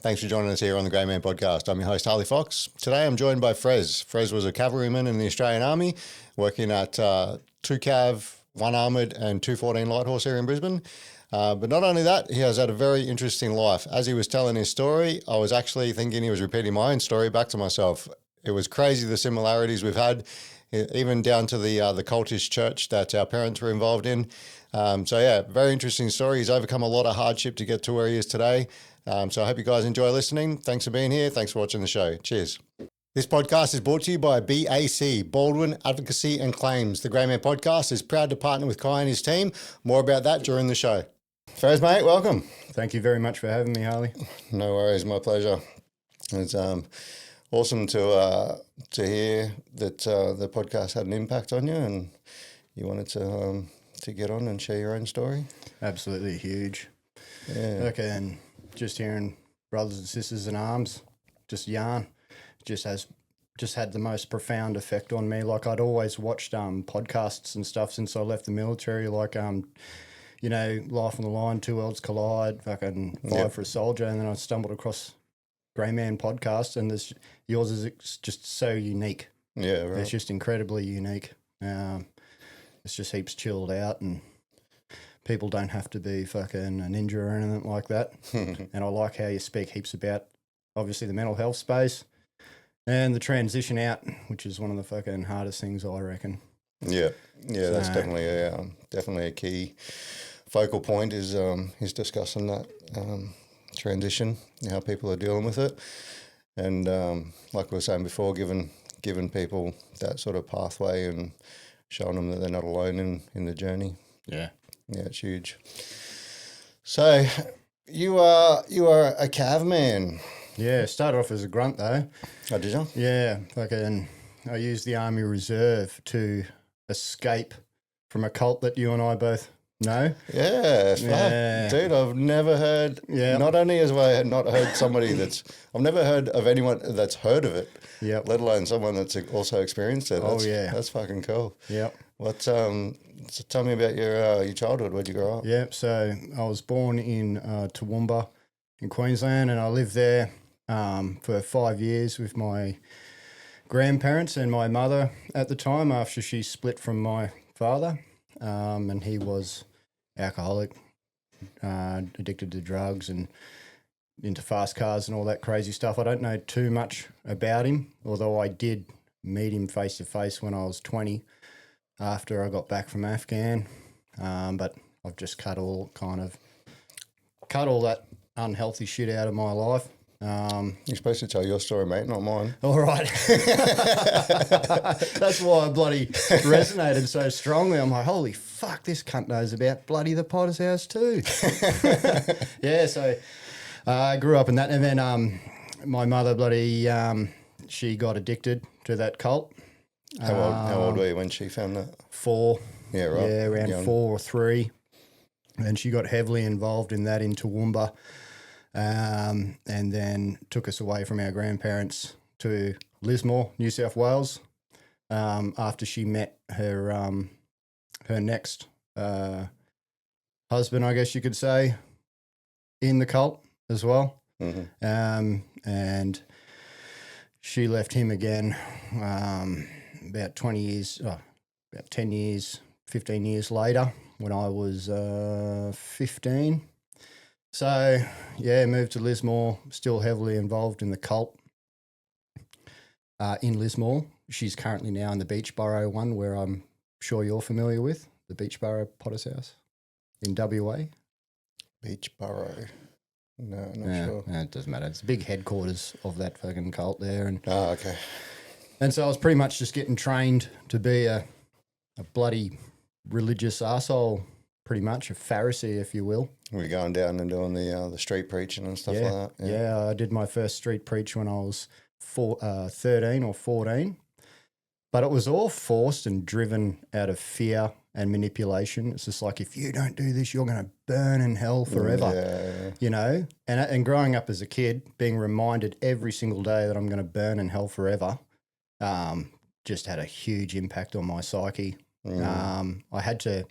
Thanks for joining us here on the Grey Man Podcast. I'm your host, Harley Fox. Today I'm joined by Frez. Frez was a cavalryman in the Australian Army, working at 2 Cav, 1 Armoured and 214 Light Horse here in Brisbane. But not only that, he has had a very interesting life. As he was telling his story, I was actually thinking he was repeating my own story back to myself. It was crazy the similarities we've had, even down to the cultist church that our parents were involved in. Very interesting story. He's overcome a lot of hardship to get to where he is today. So I hope you guys enjoy listening. Thanks for being here. Thanks for watching the show. Cheers. This podcast is brought to you by BAC, Baldwin Advocacy and Claims. The Grey Man Podcast is proud to partner with Kai and his team. More about that during the show. Frez, mate, welcome. Thank you very much for having me, Harley. No worries, my pleasure. It's awesome to hear that the podcast had an impact on you and you wanted to get on and share your own story. Absolutely huge. Yeah. Okay, and just hearing brothers and sisters in arms, just yarn, just had the most profound effect on me. Like I'd always watched podcasts and stuff since I left the military, like Life on the Line, Two Worlds Collide, fucking Five for a Soldier, and then I stumbled across Grey Man podcast, and yours is just so unique. Yeah, right. It's just incredibly unique. It's just heaps chilled out, and people don't have to be fucking a ninja or anything like that. And I like how you speak heaps about, obviously, the mental health space and the transition out, which is one of the fucking hardest things, I reckon. Yeah, that's definitely a key focal point is discussing that transition, how people are dealing with it, and like we were saying before, giving people that sort of pathway and showing them that they're not alone in the journey. Yeah, it's huge. So you are a cav man. Yeah, started off as a grunt though. Oh, did you? Yeah, I used the Army Reserve to escape from a cult that you and I both know. Yeah. Dude, I've never heard, not only have I not heard somebody I've never heard of anyone that's heard of it, let alone someone that's also experienced it. That's fucking cool. Yep. So tell me about your childhood. Where'd you grow up? Yep, so I was born in Toowoomba in Queensland, and I lived there for 5 years with my grandparents and my mother at the time after she split from my father, and he was alcoholic, addicted to drugs and into fast cars and all that crazy stuff. I don't know too much about him, although I did meet him face to face when I was 20 after I got back from Afghan, but I've just cut all that unhealthy shit out of my life. You're supposed to tell your story, mate, not mine. All right. That's why I bloody resonated so strongly. I'm like, holy fuck, this cunt knows about bloody the Potter's house too. Yeah, so I grew up in that. And then my mother she got addicted to that cult. How old were you when she found that? 4. Yeah, right. Yeah, around Young. 4 or 3. And she got heavily involved in that in Toowoomba. And then took us away from our grandparents to Lismore, New South Wales, after she met her next husband, I guess you could say, in the cult as well. Mm-hmm. And she left him again about 10 years, 15 years later when I was 15. So, moved to Lismore, still heavily involved in the cult in Lismore. She's currently now in the Beachboro one, where I'm sure you're familiar with, the Beachboro Potter's House in WA. Beachboro. No, not sure. No, it doesn't matter. It's the big headquarters of that fucking cult there. Okay. And so I was pretty much just getting trained to be a bloody religious arsehole, pretty much, a Pharisee, if you will. We're going down and doing the street preaching and stuff like that. Yeah, I did my first street preach when I was 13 or 14. But it was all forced and driven out of fear and manipulation. It's just like, if you don't do this, you're going to burn in hell forever, you know? And growing up as a kid, being reminded every single day that I'm going to burn in hell forever, just had a huge impact on my psyche. I had to,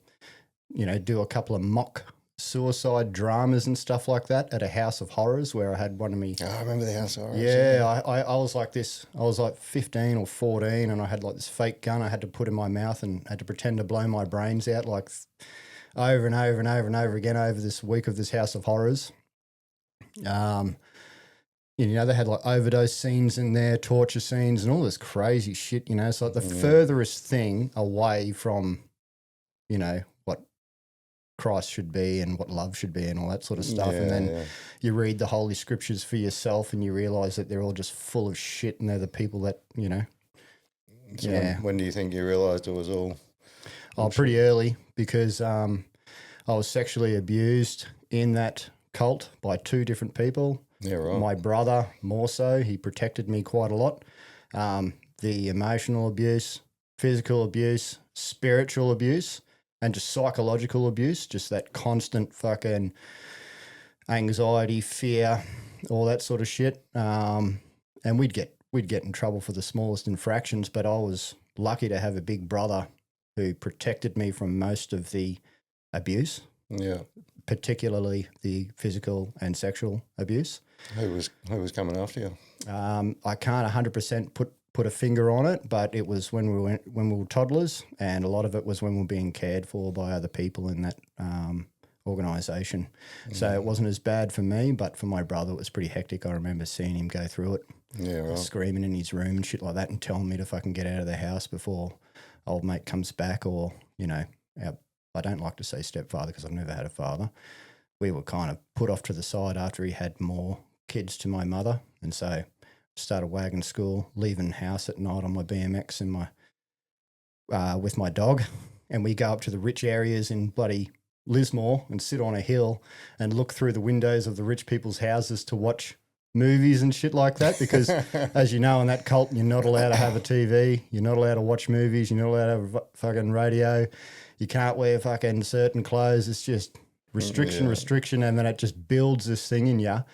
do a couple of mock suicide dramas and stuff like that at a house of horrors where I had one of me. Oh, I remember the house of horrors. Yeah, I was like this. I was like 15 or 14 and I had like this fake gun I had to put in my mouth and had to pretend to blow my brains out like over and over and over and over again over this week of this house of horrors. You know, they had like overdose scenes in there, torture scenes and all this crazy shit, you know. It's like the furthest thing away from, you know, what Christ should be and what love should be and all that sort of stuff. And then you read the Holy Scriptures for yourself and you realise that they're all just full of shit and they're the people that, you know. So when do you think you realised it was all? Oh, pretty early because I was sexually abused in that cult by 2 different people. Yeah, right. My brother more so. He protected me quite a lot. The emotional abuse, physical abuse, spiritual abuse, and just psychological abuse, just that constant fucking anxiety, fear, all that sort of shit. And we'd get in trouble for the smallest infractions, but I was lucky to have a big brother who protected me from most of the abuse. Yeah. Particularly the physical and sexual abuse. Who was coming after you? I can't 100% put a finger on it, but it was when we were toddlers, and a lot of it was when we were being cared for by other people in that organisation. So it wasn't as bad for me, but for my brother, it was pretty hectic. I remember seeing him go through it, screaming in his room and shit like that, and telling me to fucking get out of the house before old mate comes back, or you know, I don't like to say stepfather because I've never had a father. We were kind of put off to the side after he had more kids to my mother, and so started wagon school, leaving house at night on my BMX and my with my dog, and we go up to the rich areas in bloody Lismore and sit on a hill and look through the windows of the rich people's houses to watch movies and shit like that because, as you know, in that cult, you're not allowed to have a TV, you're not allowed to watch movies, you're not allowed to have a fucking radio, you can't wear fucking certain clothes. It's just restriction, and then it just builds this thing in you.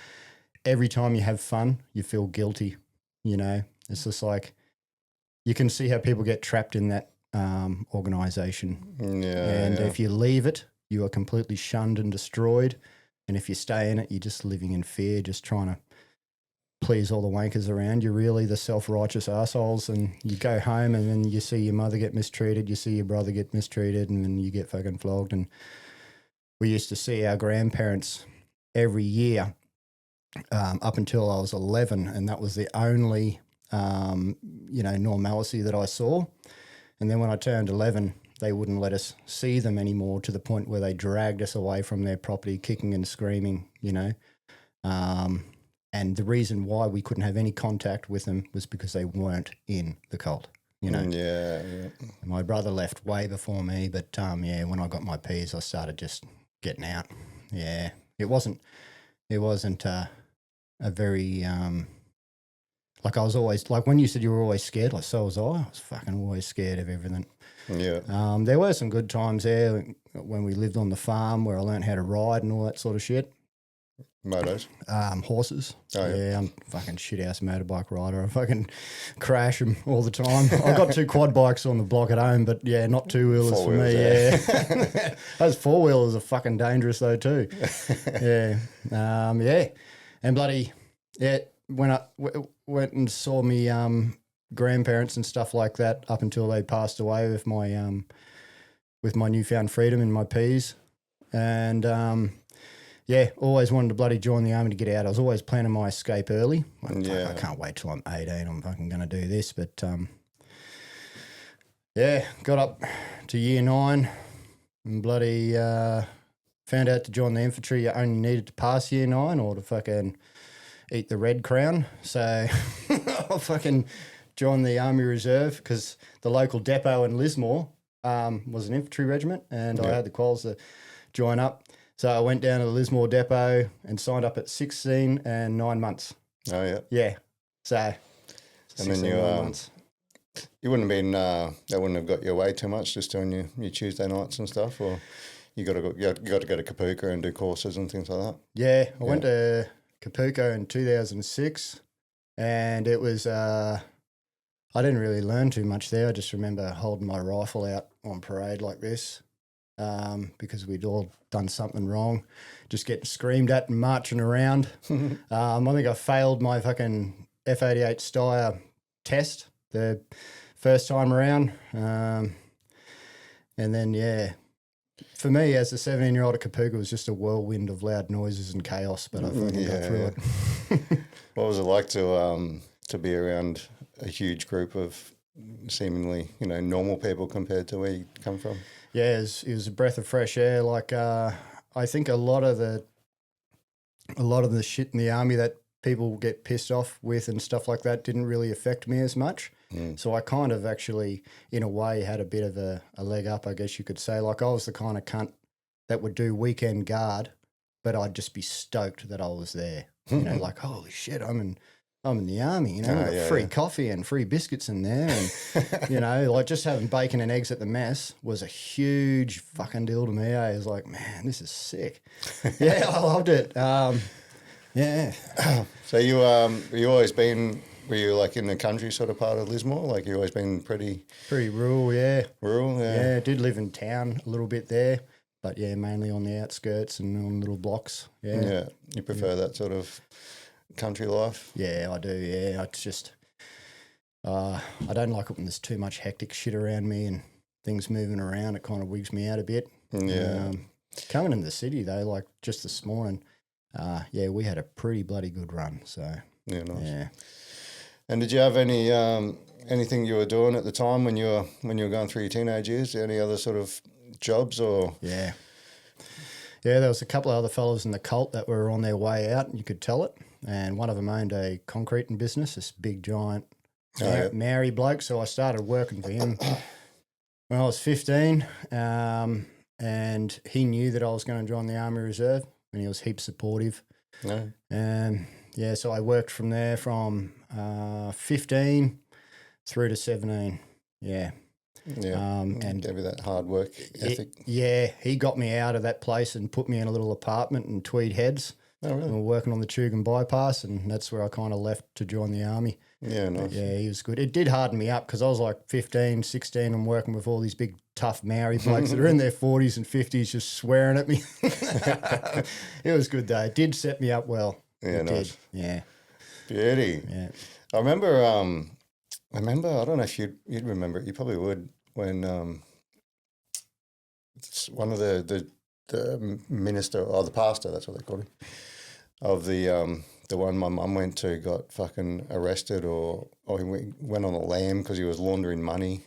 Every time you have fun, you feel guilty, you know. It's just like you can see how people get trapped in that organisation. And if you leave it, you are completely shunned and destroyed. And if you stay in it, you're just living in fear, just trying to please all the wankers around you, really, the self-righteous assholes. And you go home and then you see your mother get mistreated, you see your brother get mistreated, and then you get fucking flogged. And we used to see our grandparents every year up until I was 11, and that was the only, normalcy that I saw. And then when I turned 11, they wouldn't let us see them anymore, to the point where they dragged us away from their property, kicking and screaming, you know. And the reason why we couldn't have any contact with them was because they weren't in the cult, you know. My brother left way before me, but when I got my P's, I started just getting out. Yeah, it wasn't a very like I was always, like when you said you were always scared, like so was I. I was fucking always scared of everything. Yeah. There were some good times there when we lived on the farm where I learned how to ride and all that sort of shit. Motos? Horses. Oh, yeah. I'm a fucking shit-ass motorbike rider. I fucking crash them all the time. I've got 2 quad bikes on the block at home, but yeah, not 2-wheelers for me. Yeah. Those 4-wheelers are fucking dangerous though too. Yeah. And bloody, when I went and saw me grandparents and stuff like that up until they passed away with my newfound freedom in my P's. And always wanted to bloody join the army to get out. I was always planning my escape early. I can't wait till I'm 18. I'm fucking going to do this. But got up to year 9 and bloody found out to join the infantry you only needed to pass year 9 or to fucking eat the red crown. So I fucking joined the Army Reserve because the local depot in Lismore was an infantry regiment, and I had the quals to join up. So I went down to the Lismore depot and signed up at 16 and 9 months. Oh, yeah. Yeah. So, and then 9 months. You wouldn't have been, that wouldn't have got you away too much, just doing your Tuesday nights and stuff, or you got to go to Kapuka and do courses and things like that? Yeah. I went to Kapuka in 2006, and it was, I didn't really learn too much there. I just remember holding my rifle out on parade like this because we'd all done something wrong, just getting screamed at and marching around. I think I failed my fucking F-88 Steyr test the first time around. And then, yeah, for me as a 17-year-old at Kapooka, it was just a whirlwind of loud noises and chaos, but I fucking got through it. What was it like to be around a huge group of seemingly, normal people compared to where you come from? Yeah, it was a breath of fresh air. Like, I think a lot of the shit in the army that people get pissed off with and stuff like that didn't really affect me as much. So I kind of actually, in a way, had a bit of a leg up, I guess you could say. Like, I was the kind of cunt that would do weekend guard, but I'd just be stoked that I was there. Like, holy shit, I'm in the army, free coffee and free biscuits in there. And, like just having bacon and eggs at the mess was a huge fucking deal to me. I was like, man, this is sick. Yeah, I loved it. Yeah. So were you like in the country sort of part of Lismore? Like you always been pretty rural, yeah. Rural, yeah. Yeah, did live in town a little bit there, but yeah, mainly on the outskirts and on little blocks. Yeah. Yeah. You prefer that sort of country life? Yeah, I do. Yeah, it's just I don't like it when there's too much hectic shit around me and things moving around. It kind of wigs me out a bit. Yeah. Coming in the city though, like just this morning, we had a pretty bloody good run. So yeah, nice. Yeah. And did you have any anything you were doing at the time when you were going through your teenage years? Any other sort of jobs or? Yeah. Yeah, there was a couple of other fellows in the cult that were on their way out, and you could tell it. And one of them owned a concreting business, this big giant Maori bloke. So I started working for him when I was 15, and he knew that I was going to join the Army Reserve, and he was heaps supportive. No. So I worked from there from 15 through to 17. Yeah. Yeah. And gave you that hard work ethic. He got me out of that place and put me in a little apartment in Tweed Heads. Oh, really? We were working on the Tugun bypass, and that's where I kind of left to join the army. Yeah, nice. But yeah, he was good. It did harden me up because I was like 15, 16. I'm working with all these big, tough Maori blokes that are in their 40s and 50s just swearing at me. It was good, though. It did set me up well. Yeah, it nice. Did. Yeah. Beauty. Yeah. I remember, I don't know if you'd remember it. You probably would when it's one of the minister or the pastor, that's what they call him, of the one my mum went to got fucking arrested or he went on a lam because he was laundering money,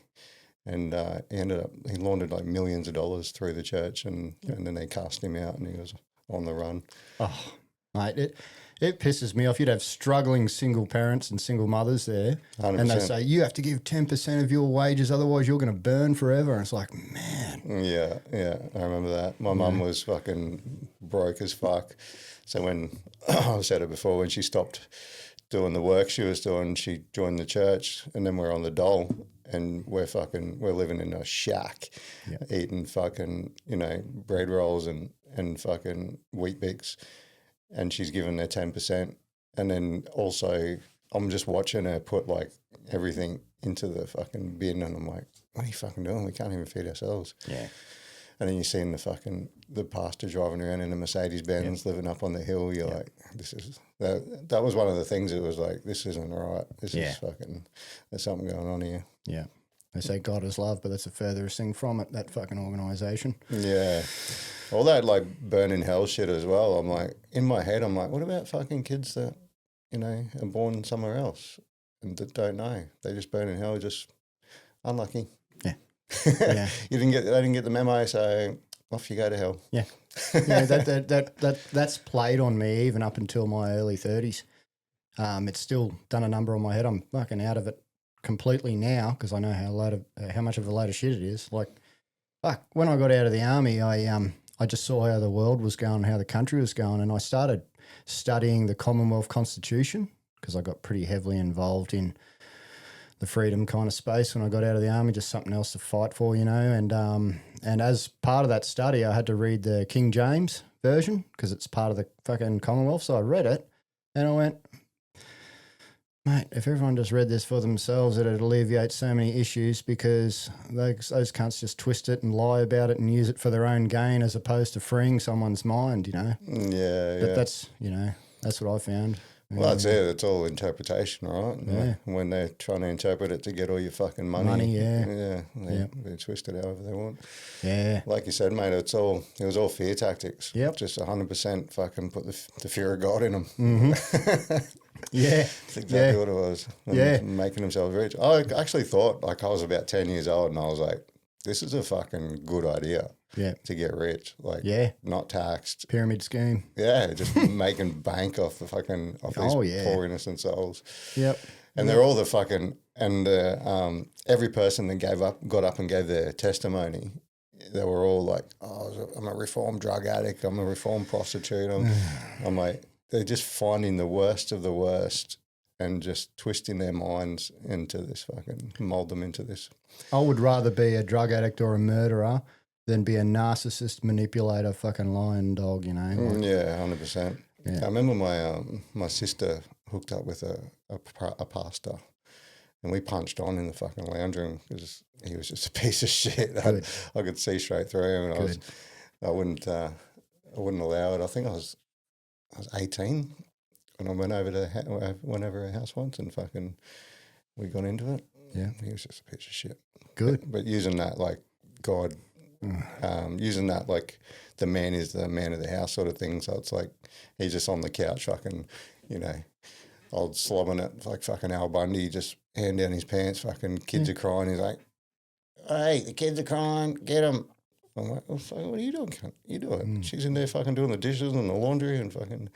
and he laundered like millions of dollars through the church, and then they cast him out and he was on the run. Oh, mate, it pisses me off. You'd have struggling single parents and single mothers there, 100%. and they say, you have to give 10% of your wages, otherwise you're going to burn forever. And it's like, man. Yeah, I remember that. My mum was fucking broke as fuck. So when, I've said it before, when she stopped doing the work she was doing, she joined the church, and then we're on the dole, and we're living in a shack, eating fucking, bread rolls and fucking Wheat Bix. And she's given her 10%. And then also I'm just watching her put like everything into the fucking bin, and I'm like, what are you fucking doing? We can't even feed ourselves. Yeah. And then you see the pastor driving around in a Mercedes Benz, living up on the hill. You're like, this is, that was one of the things that was like, this isn't right. This is fucking, there's something going on here. Yeah. They say God is love, but that's the furthest thing from it, that fucking organisation. Yeah. All that like burn in hell shit as well. I'm like, in my head, I'm like, what about fucking kids that, are born somewhere else and that don't know? They just burn in hell, just unlucky. Yeah. Yeah. They didn't get the memo, so off you go to hell. Yeah. Yeah, that's played on me even up until my early 30s. It's still done a number on my head. I'm fucking out of it completely now because I know how much of a load of shit it is. Like, fuck, when I got out of the army, I just saw how the world was going, how the country was going, and I started studying the Commonwealth Constitution because I got pretty heavily involved in the freedom kind of space when I got out of the army, just something else to fight for, and as part of that study, I had to read the King James version because it's part of the fucking Commonwealth. So I read it and I went, Mate, if everyone just read this for themselves, it'd alleviate so many issues because those cunts just twist it and lie about it and use it for their own gain as opposed to freeing someone's mind, you know? Yeah. That's, that's what I found. Well, that's it. It's all interpretation, right? Yeah. When they're trying to interpret it to get all your fucking money. Yeah. They twist it however they want. Yeah. Like you said, mate, it was all fear tactics. Yep. Just 100% fucking put the fear of God in them. Mm-hmm. Yeah. That's exactly what it was. And making themselves rich. I actually thought, like, I was about 10 years old and I was like, this is a fucking good idea. Yeah. To get rich. Like, not taxed. Pyramid scheme. Yeah, just making bank off these poor innocent souls. Yep. And they're all the fucking, and every person that got up and gave their testimony, they were all like, oh, I'm a reformed drug addict, I'm a reformed prostitute. I'm like, they're just finding the worst of the worst and just twisting their minds into this mold them into this. I would rather be a drug addict or a murderer than be a narcissist, manipulator, fucking lion dog, you know? Yeah, 100%. Yeah. I remember my sister hooked up with a pastor and we punched on in the fucking lounge room because he was just a piece of shit. I could see straight through him and I wouldn't allow it. I think I was 18 when I went over her house once and fucking we got into it. Yeah. He was just a piece of shit. Good. But using that like God, using that like the man is the man of the house sort of thing. So it's like he's just on the couch fucking, old slobbing it like fucking Al Bundy, just hand down his pants, fucking kids are crying. He's like, hey, the kids are crying, get them. I'm like, well, what are you doing, cunt? You do it. She's in there fucking doing the dishes and the laundry and fucking,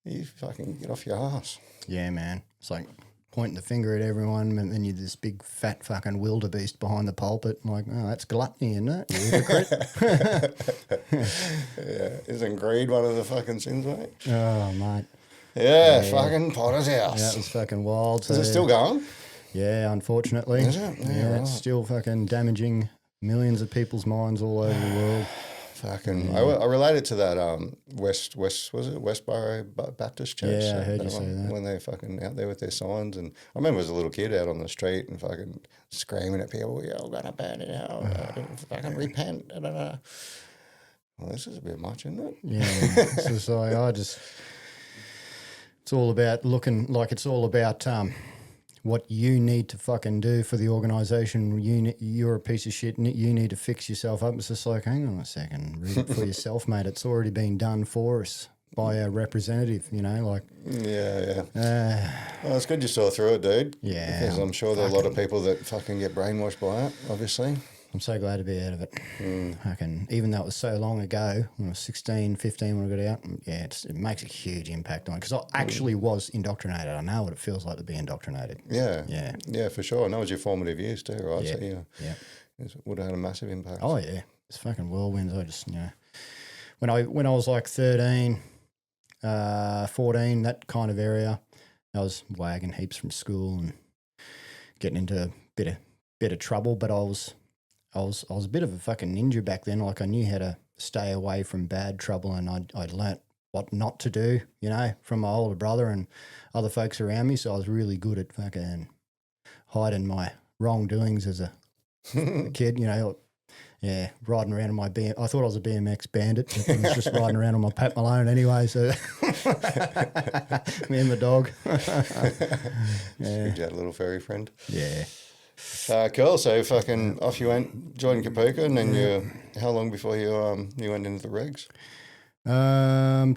you fucking get off your ass. Yeah, man. It's like pointing the finger at everyone and then you're this big fat fucking wildebeest behind the pulpit. I'm like, oh, that's gluttony, isn't it? You hypocrite. Yeah. Isn't greed one of the fucking sins, mate? Oh, mate. Yeah, fucking Potter's house. Yeah, it was fucking wild. Is it still going? Yeah, unfortunately. Is it? Yeah, it's still fucking damaging millions of people's minds all over the world. Fucking, I related to that Westboro Baptist Church. Yeah, I heard you say that. When they're fucking out there with their signs. And I remember as a little kid out on the street and fucking screaming at people, you're going to burn it out, fucking repent. Da, da, da. Well, this is a bit much, isn't it? Yeah. So it's all about looking like it's all about what you need to fucking do for the organisation. You're a piece of shit. You need to fix yourself up. It's just like, hang on a second, read it for yourself, mate. It's already been done for us by a representative, like. Yeah. Well, it's good you saw through it, dude. Yeah. Because I'm sure there are a lot of people that fucking get brainwashed by it, obviously. I'm so glad to be out of it. Even though it was so long ago, when I was 16, 15 when I got out, it makes a huge impact on it because I actually was indoctrinated. I know what it feels like to be indoctrinated. Yeah, for sure. And that was your formative years too, right? Yeah. So, it would have had a massive impact. Oh, yeah. It's fucking whirlwinds. I just, when I was like 13, 14, that kind of area, I was wagging heaps from school and getting into a bit of trouble, but I was a bit of a fucking ninja back then. Like I knew how to stay away from bad trouble and I'd learnt what not to do, from my older brother and other folks around me. So I was really good at fucking hiding my wrongdoings as a kid, riding around in my I thought I was a BMX bandit. I was just riding around on my Pat Malone anyway. So me and my dog. Good, you had a little furry friend. Yeah. Cool. So fucking off you went, joined Kapuka, and then how long before you went into the regs?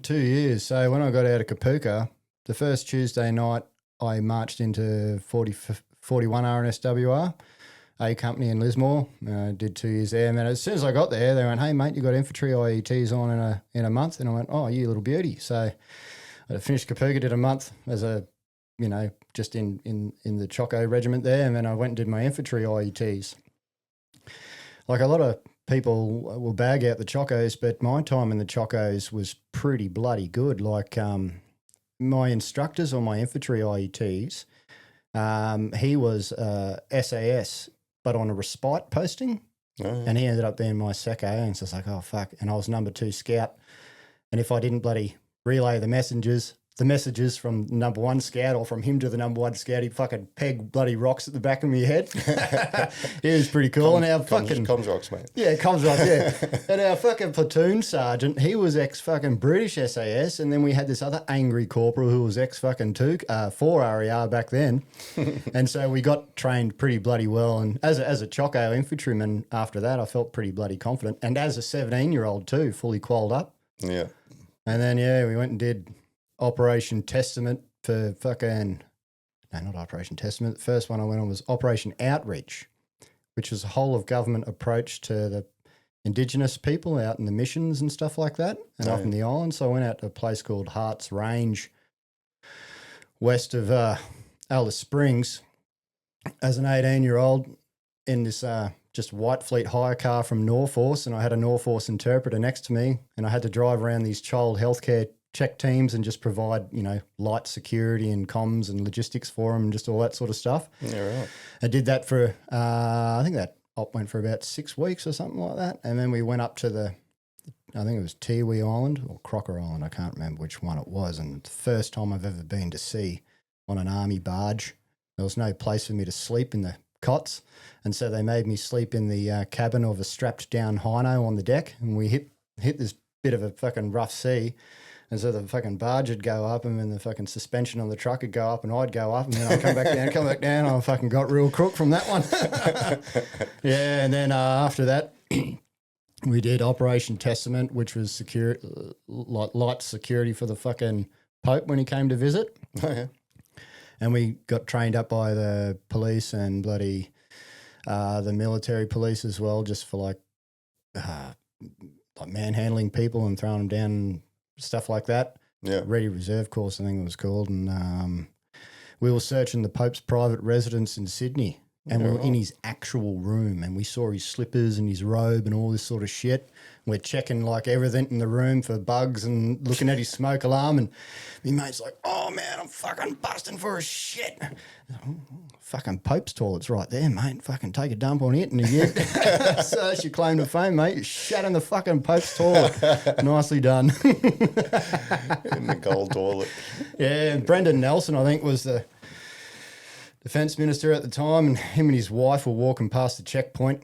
2 years. So when I got out of Kapuka, the first Tuesday night I marched into 41 RNSWR, A Company in Lismore. Did 2 years there, and then as soon as I got there, they went, "Hey mate, you got infantry IETs on in a month," and I went, "Oh, you little beauty." So I finished Kapuka, did a month as a just in the Choco regiment there, and then I went and did my infantry IETs. Like a lot of people will bag out the Chocos, but my time in the Chocos was pretty bloody good. Like my instructors on my infantry IETs, he was SAS, but on a respite posting, and he ended up being my SECO, and so it's like, oh, fuck, and I was number 2 scout, and if I didn't bloody relay the messengers the messages from number one scout or from him to the number one scout. He'd fucking peg bloody rocks at the back of my head. It was pretty cool. And our fucking comms rocks, mate. Yeah, comms rocks, yeah. And our fucking platoon sergeant, he was ex-fucking British SAS, and then we had this other angry corporal who was ex-fucking 4 RER back then. And so we got trained pretty bloody well. And as a Choco infantryman after that, I felt pretty bloody confident. And as a 17-year-old too, fully qualled up. Yeah. And then, yeah, we went and did Operation Testament for fucking... No, not Operation Testament. The first one I went on was Operation Outreach, which was a whole of government approach to the Indigenous people out in the missions and stuff like that and up in the island. So I went out to a place called Harts Range, west of Alice Springs, as an 18-year-old in this just White Fleet hire car from Norforce, and I had a Norforce interpreter next to me, and I had to drive around these child healthcare check teams and just provide, light security and comms and logistics for them and just all that sort of stuff. Yeah, right. I did that for, I think that op went for about 6 weeks or something like that. And then we went up to I think it was Tiwi Island or Crocker Island. I can't remember which one it was. And the first time I've ever been to sea on an army barge. There was no place for me to sleep in the cots. And so they made me sleep in the cabin of a strapped down hino on the deck. And we hit this bit of a fucking rough sea. And so the fucking barge would go up and then the fucking suspension on the truck would go up and I'd go up and then I'd come back down. I fucking got real crook from that one. Yeah, and then after that, we did Operation Testament, which was light security for the fucking Pope when he came to visit. Oh, yeah. And we got trained up by the police and bloody the military police as well, just for like manhandling people and throwing them down and stuff like that. Yeah. Ready Reserve course, I think it was called. And we were searching the Pope's private residence in Sydney. And we were in his actual room and we saw his slippers and his robe and all this sort of shit. We're checking like everything in the room for bugs and looking at his smoke alarm. And my mate's like, oh man, I'm fucking busting for a shit. Oh, fucking Pope's toilet's right there, mate. Fucking take a dump on it. And again, so that's your claim to fame, mate. You shat in the fucking Pope's toilet. Nicely done. In the gold toilet. Yeah, and Brendan Nelson, I think, was the Defence Minister at the time, and him and his wife were walking past the checkpoint,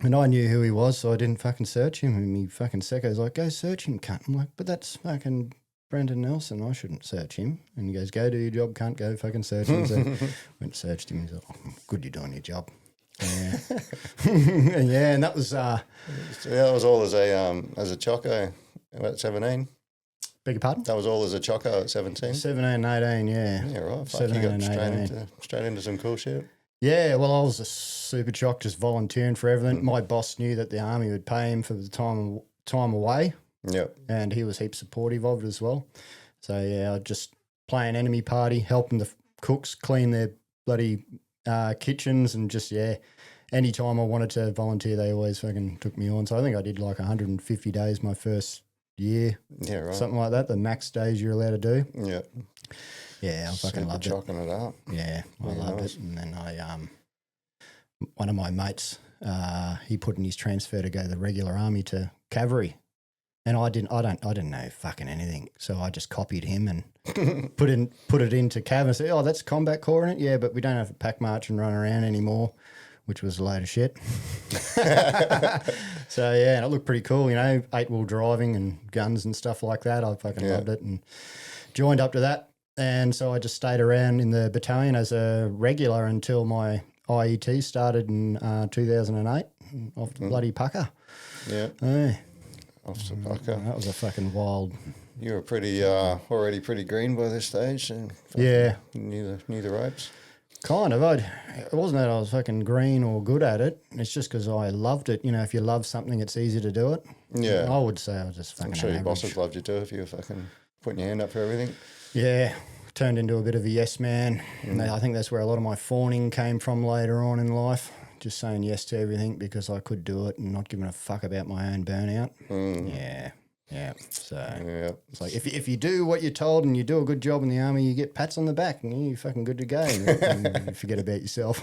and I knew who he was, so I didn't fucking search him. And me fucking secco's like, go search him, cunt. I'm like, but that's fucking Brendan Nelson. I shouldn't search him. And he goes, go do your job, cunt. Go fucking search him. So went and searched him. He's like, oh, good you're doing your job. Yeah. Yeah, and that was... So that was all as a choco at 17? Beg your pardon? That was all as a choco at 17? 17 and 18, yeah. Yeah, right. Fuck, 17 you and got 18. straight into some cool shit. Yeah, well, I was a super chock, just volunteering for everything. My boss knew that the army would pay him for the time away. Yep. And he was heaps supportive of it as well. So, yeah, I'd just play an enemy party, helping the cooks clean their bloody kitchens and just, yeah, any time I wanted to volunteer, they always fucking took me on. So I think I did like 150 days my first year. Yeah, right. Something like that, the max days you're allowed to do. Yeah. Yeah, I fucking loved it. Chocking it up. Yeah, I loved it. And then one of my mates, he put in his transfer to go to the regular army to cavalry. And I didn't know fucking anything. So I just copied him and put it into cav and said, oh, that's combat corps in it? Yeah, but we don't have to pack march and run around anymore, which was a load of shit. So, yeah, and it looked pretty cool, 8-wheel driving and guns and stuff like that. I fucking loved it and joined up to that. And so I just stayed around in the battalion as a regular until my IET started in 2008 off the bloody pucker. Yeah. Yeah. Off the pucker. That was a fucking wild... You were pretty already pretty green by this stage. So yeah. Knew the ropes. Kind of. It wasn't that I was fucking green or good at it. It's just because I loved it. If you love something, it's easy to do it. Yeah. I would say I was just fucking I'm sure your average. bosses loved you too if you were fucking putting your hand up for everything. Yeah. Turned into a bit of a yes man. And I think that's where a lot of my fawning came from later on in life. Just saying yes to everything because I could do it and not giving a fuck about my own burnout. Yeah. Yeah. So it's like if you do what you're told and you do a good job in the army, you get pats on the back and you're fucking good to go. And you forget about yourself.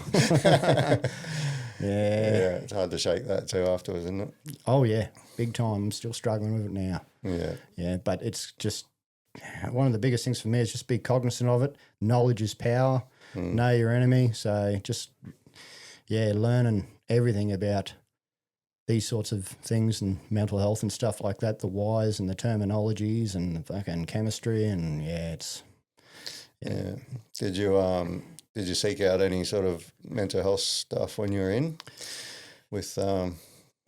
Yeah, it's hard to shake that too afterwards, isn't it? Oh yeah, big time. I'm still struggling with it now. Yeah. Yeah, but it's just one of the biggest things for me is just be cognizant of it. Knowledge is power. Know your enemy. So just, learning everything about these sorts of things and mental health and stuff like that, the whys and the terminologies and the fucking chemistry, and it's Did you seek out any sort of mental health stuff when you were in with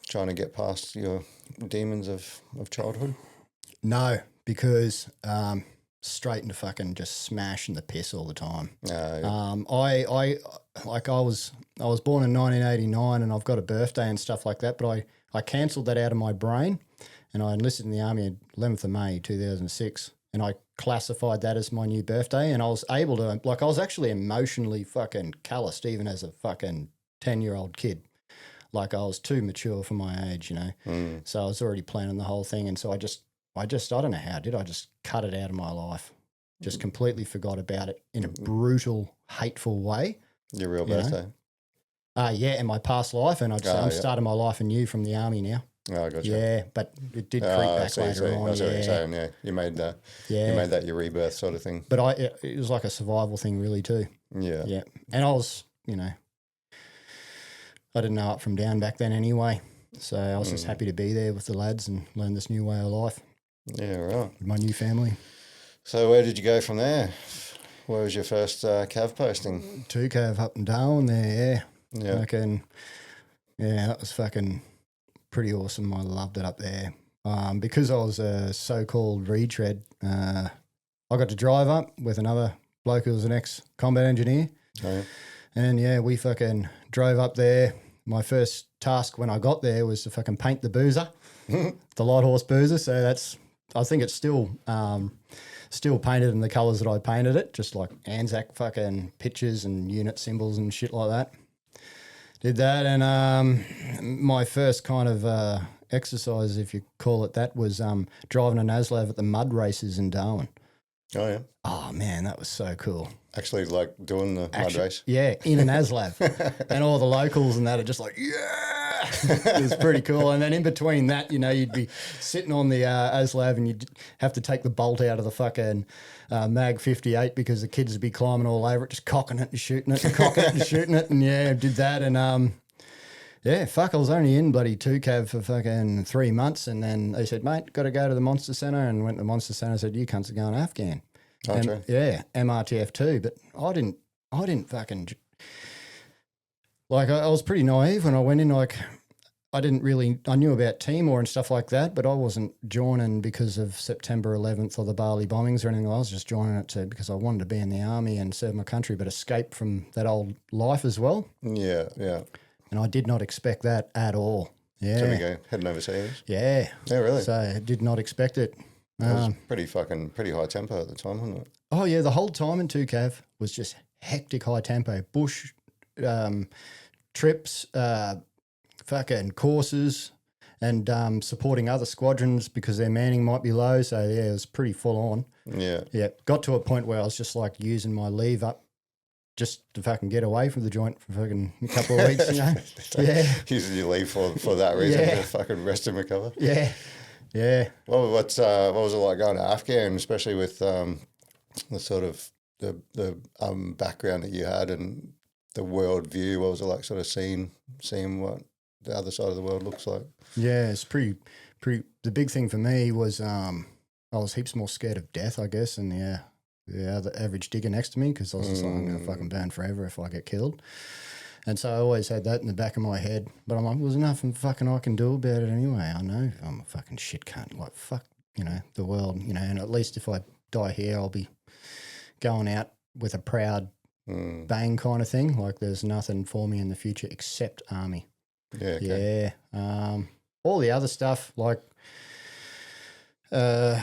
trying to get past your demons of childhood? No, because straight into fucking just smashing the piss all the time. I was born in 1989 and I've got a birthday and stuff like that, but I cancelled that out of my brain, and I enlisted in the Army on 11th of May 2006, and I classified that as my new birthday, and I was able to, I was actually emotionally fucking calloused even as a fucking 10-year-old kid. I was too mature for my age, So I was already planning the whole thing, and so I don't know how I did. I just cut it out of my life, just completely forgot about it in a brutal, hateful way. Your real birthday? In my past life, and I'm starting my life anew from the Army now. Oh, gotcha. Yeah, but it did creep back later on. That's what you're saying, yeah. You made that your rebirth sort of thing. But it was like a survival thing really too. Yeah. Yeah. And I was, I didn't know up from down back then anyway. So I was just happy to be there with the lads and learn this new way of life. Yeah, right. With my new family. So where did you go from there? Where was your first cav posting? 2 cav up and down there, Yeah. That was fucking pretty awesome. I loved it up there. Because I was a so-called retread, I got to drive up with another bloke who was an ex-combat engineer. Oh, yeah. And we fucking drove up there. My first task when I got there was to fucking paint the boozer, the light horse boozer. So I think it's still painted in the colours that I painted it, just like Anzac fucking pictures and unit symbols and shit like that. Did that, and my first kind of exercise, if you call it that, was driving an ASLAV at the mud races in Darwin. Oh, yeah. Oh, man, that was so cool. Actually, like doing the mud race? Yeah, in an ASLAV. And all the locals and that are just like, yeah! It was pretty cool. And then in between that, you'd be sitting on the ASLAV and you'd have to take the bolt out of the fucking Mag 58 because the kids would be climbing all over it, just cocking it and shooting it and cocking it and shooting it. And, did that. And, I was only in bloody 2 cav for fucking 3 months. And then they said, mate, got to go to the Monster Centre. And went to the Monster Centre and said, you cunts are going to Afghan. Oh, true. Yeah, MRTF too. But I didn't fucking, I was pretty naive when I went in. I knew about Timor and stuff like that, but I wasn't joining because of September 11th or the Bali bombings or anything. I was just joining it because I wanted to be in the army and serve my country, but escape from that old life as well. Yeah, yeah. And I did not expect that at all. Yeah. So we go heading overseas? Yeah. Yeah, really? So I did not expect it. It was pretty high tempo at the time, wasn't it? Oh, yeah, the whole time in 2 cav was just hectic high tempo. Bush trips, fucking courses, and supporting other squadrons because their manning might be low. So, it was pretty full on. Yeah. Yeah, got to a point where I was just using my leave up just to fucking get away from the joint for fucking a couple of weeks, Yeah. Using your leave for that reason, to fucking rest and recover. Yeah. Yeah. Well, what was it like going to Afghan, especially with the sort of the background that you had and the world view? What was it like, sort of seeing what the other side of the world looks like? Yeah, it's pretty. The big thing for me was I was heaps more scared of death, I guess, and the average digger next to me because I was just like, I'm gonna fucking burn forever if I get killed. And so I always had that in the back of my head. But I'm like, there's nothing fucking I can do about it anyway. I know I'm a fucking shit cunt. Fuck, the world, and at least if I die here, I'll be going out with a proud bang kind of thing. There's nothing for me in the future except army. Yeah. Okay. Yeah. All the other stuff, the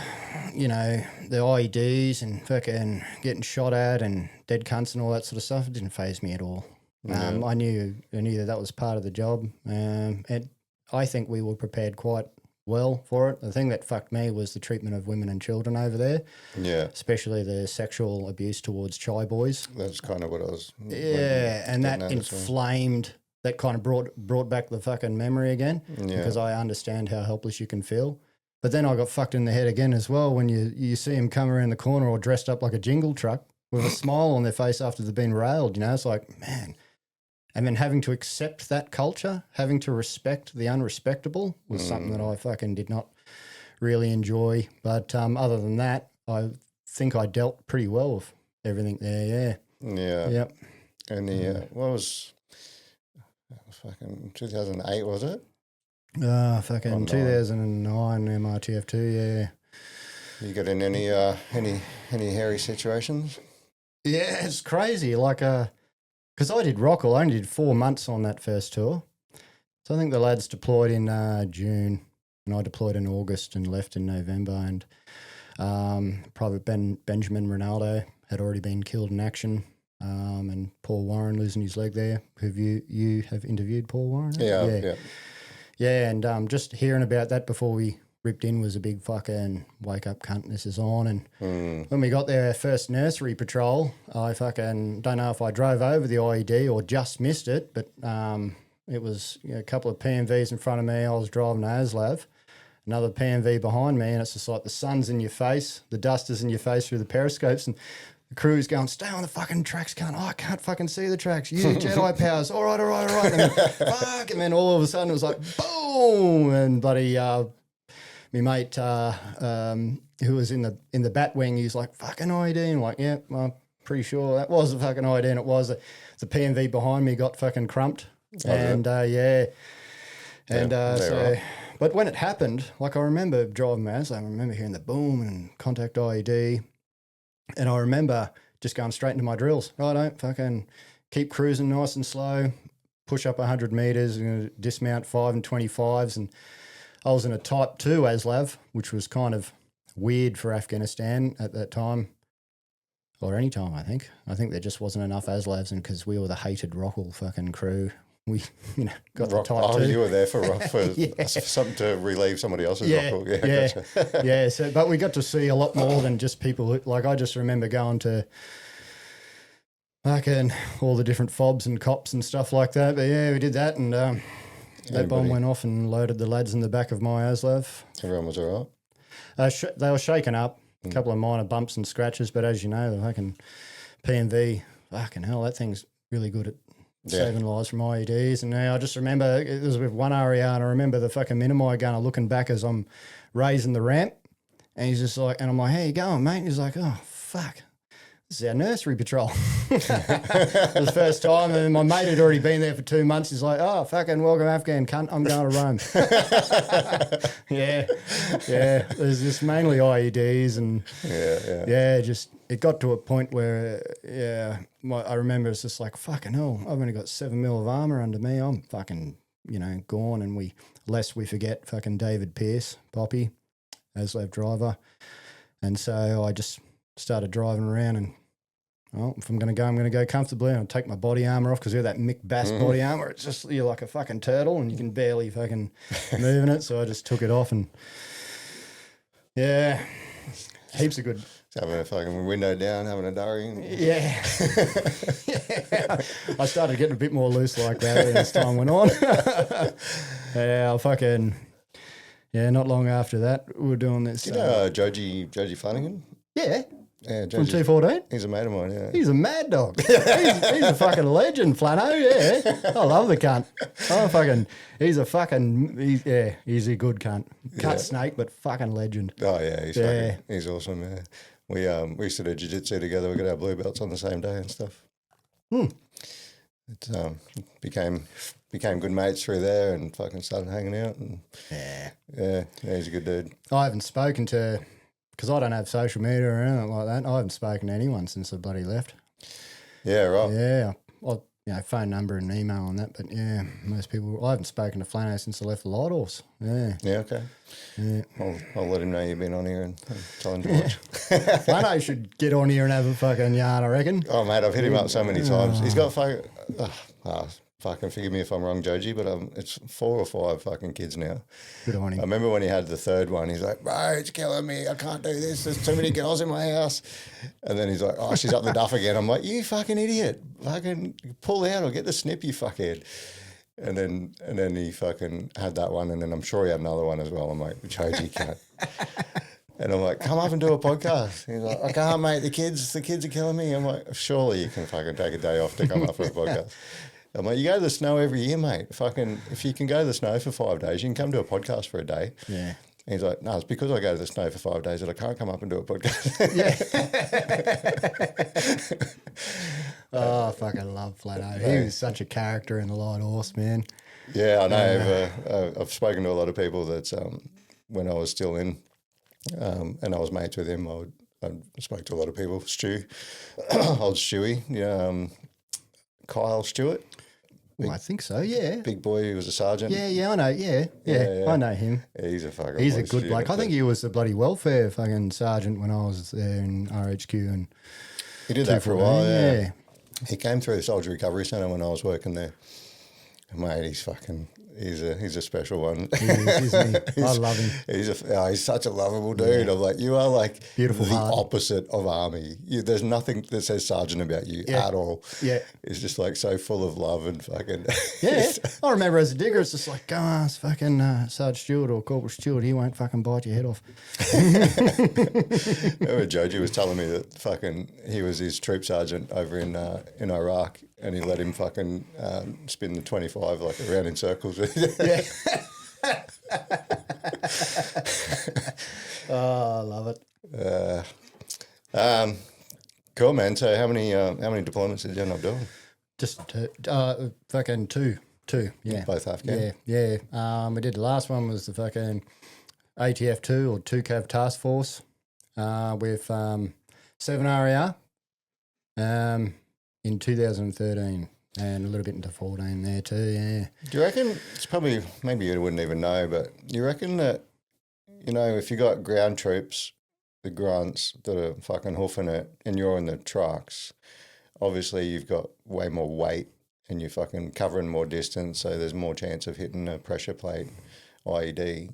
IEDs and fucking getting shot at and dead cunts and all that sort of stuff, it didn't faze me at all. I knew that was part of the job, and I think we were prepared quite well for it. The thing that fucked me was the treatment of women and children over there. Yeah, especially the sexual abuse towards Chai boys. That's kind of what I was. Yeah, and that inflamed. That kind of brought back the fucking memory again because I understand how helpless you can feel. But then I got fucked in the head again as well when you see them come around the corner all dressed up like a jingle truck with a smile on their face after they've been railed. You know, it's like, man. And then having to accept that culture, having to respect the unrespectable was something that I fucking did not really enjoy. But other than that, I think I dealt pretty well with everything there, yeah. Yeah. Yep. And the, what was fucking 2008, was it? Fucking 2009 MRTF2, yeah. You got in any hairy situations? Yeah, it's crazy. Like, because I did Rockall, I only did 4 months on that first tour. So I think the lads deployed in June, and I deployed in August and left in November. And Private Benjamin Ronaldo had already been killed in action, and Paul Warren losing his leg there. Have you have interviewed Paul Warren? Yeah. Yeah, and just hearing about that before we ripped in was a big fucking wake up cunt, this is on. And when we got there, first nursery patrol, I fucking don't know if I drove over the IED or just missed it, but it was a couple of PMVs in front of me. I was driving an ASLAV, another PMV behind me, and it's just like the sun's in your face, the dust is in your face through the periscopes, and the crew's going, stay on the fucking tracks, cunt. Oh, I can't fucking see the tracks. You Jedi powers. All right. And then, fuck. And then all of a sudden it was like, boom. And bloody, my mate who was in the bat wing, he's like, fucking ID. And I'm like, yeah, I'm pretty sure that was a fucking ID. And it was the PMV behind me got fucking crumped. Yeah. And so, but when it happened, like I remember driving my ass, I remember hearing the boom and contact IED. And I remember just going straight into my drills. Righto, fucking keep cruising nice and slow, push up 100 metres, dismount 5 and 25s. And I was in a Type 2 ASLAV, which was kind of weird for Afghanistan at that time, or any time, I think. I think there just wasn't enough ASLAVs, and because we were the hated Rockall fucking crew, we, got the Type 2. You were there for something to relieve somebody else's Rockall. Yeah. Gotcha. Yeah, so, but we got to see a lot more than just people who, like I just remember going to fucking all the different fobs and cops and stuff like that. But yeah, we did that, and that bomb went off and loaded the lads in the back of my ASLAV. Everyone was all right? They were shaken up, a couple of minor bumps and scratches, but as you know, the fucking PMV, fucking hell, that thing's really good at saving lives from IEDs. And I just remember, it was with one RER, and I remember the fucking Minimi gunner looking back as I'm raising the ramp, and he's just like, and I'm like, how you going, mate? And he's like, oh, fuck. This is our nursery patrol. It was the first time, and my mate had already been there for 2 months. He's like, oh, fucking welcome Afghan cunt, I'm going to Rome. Yeah. There's just mainly IEDs, and just it got to a point where, I remember it's just like, fucking hell, I've only got 7 mil of armour under me. I'm fucking, gone. And lest we forget fucking David Pearce, Poppy, ASLAV driver. And so I just started driving around, and if I'm going to go, I'm going to go comfortably. I'll take my body armour off, because you're that Mick Bass body armour. It's just, you're like a fucking turtle and you can barely fucking move in it. So I just took it off, and heaps of good. Having a fucking window down, having a durry. Yeah. I started getting a bit more loose like that as time went on. Not long after that, we were doing this. You know Joji Flanagan? Yeah. Yeah, from 214. He's a mate of mine, yeah. He's a mad dog. He's a fucking legend, Flano, yeah. I love the cunt. He's a good cunt. Cut snake, but fucking legend. Oh, yeah, he's awesome, yeah. We used to do jiu-jitsu together. We got our blue belts on the same day and stuff. It became good mates through there, and fucking started hanging out. And he's a good dude. I haven't spoken to, because I don't have social media or anything like that. I haven't spoken to anyone since I bloody left. Yeah, right. Yeah, well, phone number and email and that, but yeah, most people. I haven't spoken to Flano since I left the Light Horse. Yeah. Yeah. Okay. Yeah. I'll let him know you've been on here and tell him to watch. Flano should get on here and have a fucking yarn, I reckon. Oh mate, I've hit him up so many times. He's got fucking forgive me if I'm wrong, Joji, but it's 4 or 5 fucking kids now. Good on him. I remember when he had the third one, he's like, bro, it's killing me. I can't do this. There's too many girls in my house. And then he's like, oh, she's up the duff again. I'm like, you fucking idiot. Fucking pull out or get the snip, you fuckhead. And then he fucking had that one, and then I'm sure he had another one as well. I'm like, Choji can't. And I'm like, come up and do a podcast. He's like, I can't, mate. The kids are killing me. I'm like, surely you can fucking take a day off to come up for a podcast. I'm like, you go to the snow every year, mate. Fucking, if you can go to the snow for 5 days, you can come do a podcast for a day. Yeah. And he's like, no, it's because I go to the snow for 5 days that I can't come up and do a podcast. Yeah. Oh, I fucking love Flato. He was such a character in the Light Horse, man. Yeah, I know. I've spoken to a lot of people that when I was still in, and I was mates with him, I spoke to a lot of people. Stu, old Stewie, Kyle Stewart. Well, I think so, yeah. Big boy, he was a sergeant. Yeah, I know, yeah. I know him. Yeah, he's a fucking He's a good bloke. I think he was the bloody welfare fucking sergeant when I was there in RHQ. And he did that for a while, yeah. He came through the Soldier Recovery Centre when I was working there. Mate, he's a special one. He is, isn't he? I love him. He's such a lovable dude. Yeah. I'm like, you are like beautiful the heart. Opposite of army. There's nothing that says sergeant about you at all. Yeah. It's just like so full of love and fucking. Yeah. I remember as a digger, it's just like, go on, it's fucking Sergeant Stewart or Corporal Stewart. He won't fucking bite your head off. Remember Joji was telling me that fucking he was his troop sergeant over in Iraq. And he let him fucking spin the 25 like around in circles. Yeah. Oh, I love it. Cool, man. So how many deployments did you end up doing? Just fucking two. Yeah. Both Afghan? Yeah. We did the last one was the fucking ATF 2 or 2 Cav Task Force with 7 RER. In 2013 and a little bit into 14 there too, yeah. Do you reckon, it's probably, maybe you wouldn't even know, but you reckon that, if you got ground troops, the grunts that are fucking hoofing it and you're in the trucks, obviously you've got way more weight and you're fucking covering more distance, so there's more chance of hitting a pressure plate IED.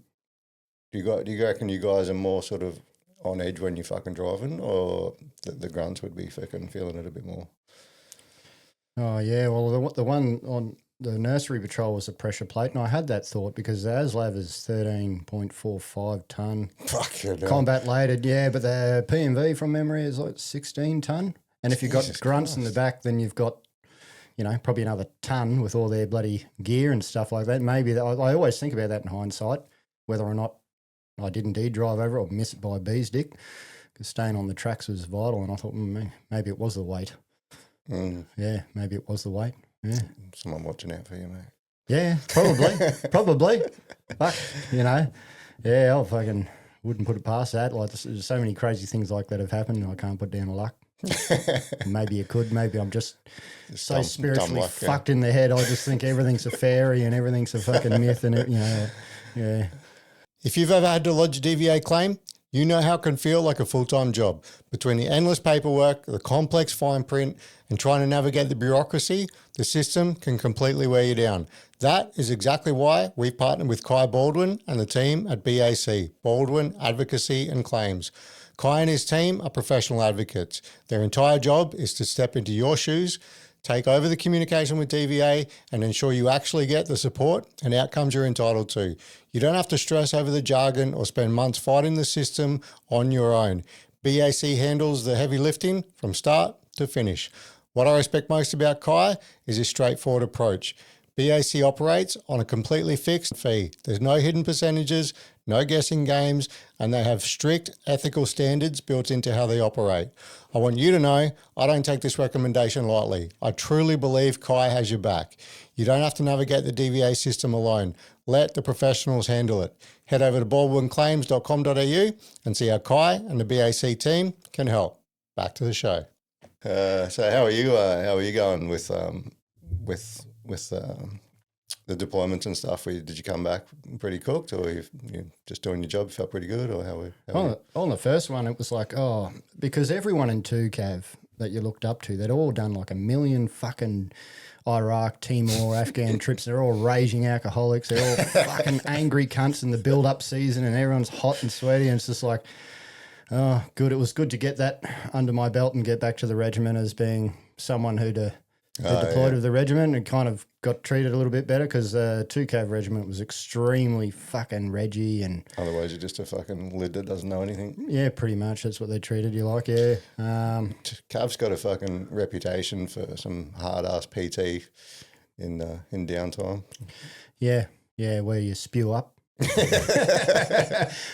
Do you reckon you guys are more sort of on edge when you're fucking driving, or the grunts would be fucking feeling it a bit more? Oh, yeah. Well, the one on the nursery patrol was a pressure plate, and I had that thought because the ASLAV is 13.45 tonne. Fucking combat laden, yeah, but the PMV from memory is like 16 tonne. And if you've got grunts in the back, then you've got, probably another tonne with all their bloody gear and stuff like that. Maybe I always think about that in hindsight, whether or not I did indeed drive over it or miss it by a bee's dick, because staying on the tracks was vital, and I thought maybe it was the weight. Yeah, maybe it was the weight. Yeah, someone watching out for you, mate. Yeah, probably. Fuck, Yeah, I fucking wouldn't put it past that. Like, there's so many crazy things like that have happened. I can't put down a luck. Maybe you could. Maybe I'm just so spiritually luck, fucked in the head. I just think everything's a fairy and everything's a fucking myth, and yeah. If you've ever had to lodge a DVA claim, you know how it can feel like a full-time job. Between the endless paperwork, the complex fine print, and trying to navigate the bureaucracy, the system can completely wear you down. That is exactly why we've partnered with Kai Baldwin and the team at BAC, Baldwin Advocacy and Claims. Kai and his team are professional advocates. Their entire job is to step into your shoes, take over the communication with DVA, and ensure you actually get the support and outcomes you're entitled to. You don't have to stress over the jargon or spend months fighting the system on your own. BAC handles the heavy lifting from start to finish. What I respect most about Kai is his straightforward approach. BAC operates on a completely fixed fee. There's no hidden percentages, no guessing games, and they have strict ethical standards built into how they operate. I want you to know I don't take this recommendation lightly. I truly believe Kai has your back. You don't have to navigate the DVA system alone. Let the professionals handle it. Head over to baldwinclaims.com.au and see how Kai and the BAC team can help. Back to the show. So how are you going with the deployments and stuff? Did you come back pretty cooked, or you just doing your job, felt pretty good, or how on the first one, it was like, because everyone in 2Cav that you looked up to, they'd all done like a million fucking Iraq, Timor, Afghan trips. They're all raging alcoholics. They're all fucking angry cunts in the build-up season, and everyone's hot and sweaty, and it's just like, oh, good. It was good to get that under my belt and get back to the regiment as being someone who'd who deployed with the regiment and kind of got treated a little bit better because the 2 Cav regiment was extremely fucking reggy and... Otherwise you're just a fucking lid that doesn't know anything. Yeah, pretty much. That's what they treated you like, yeah. Cav's got a fucking reputation for some hard-ass PT in downtime. Yeah, where you spew up.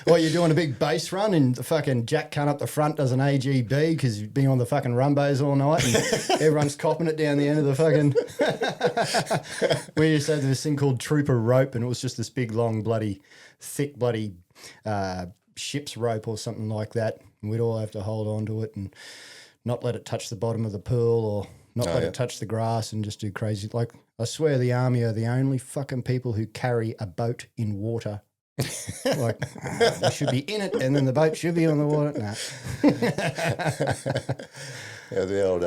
Well, you're doing a big base run and the fucking jack cunt up the front does an AGB because you've been on the fucking rumbos all night and everyone's copping it down the end of the fucking... We used to have this thing called trooper rope and it was just this big, long, thick ship's rope or something like that. And we'd all have to hold on to it and not let it touch the bottom of the pool or not let it touch the grass and just do crazy... Like, I swear the Army are the only fucking people who carry a boat in water. Like, you should be in it and then the boat should be on the water. Nah. Yeah, the old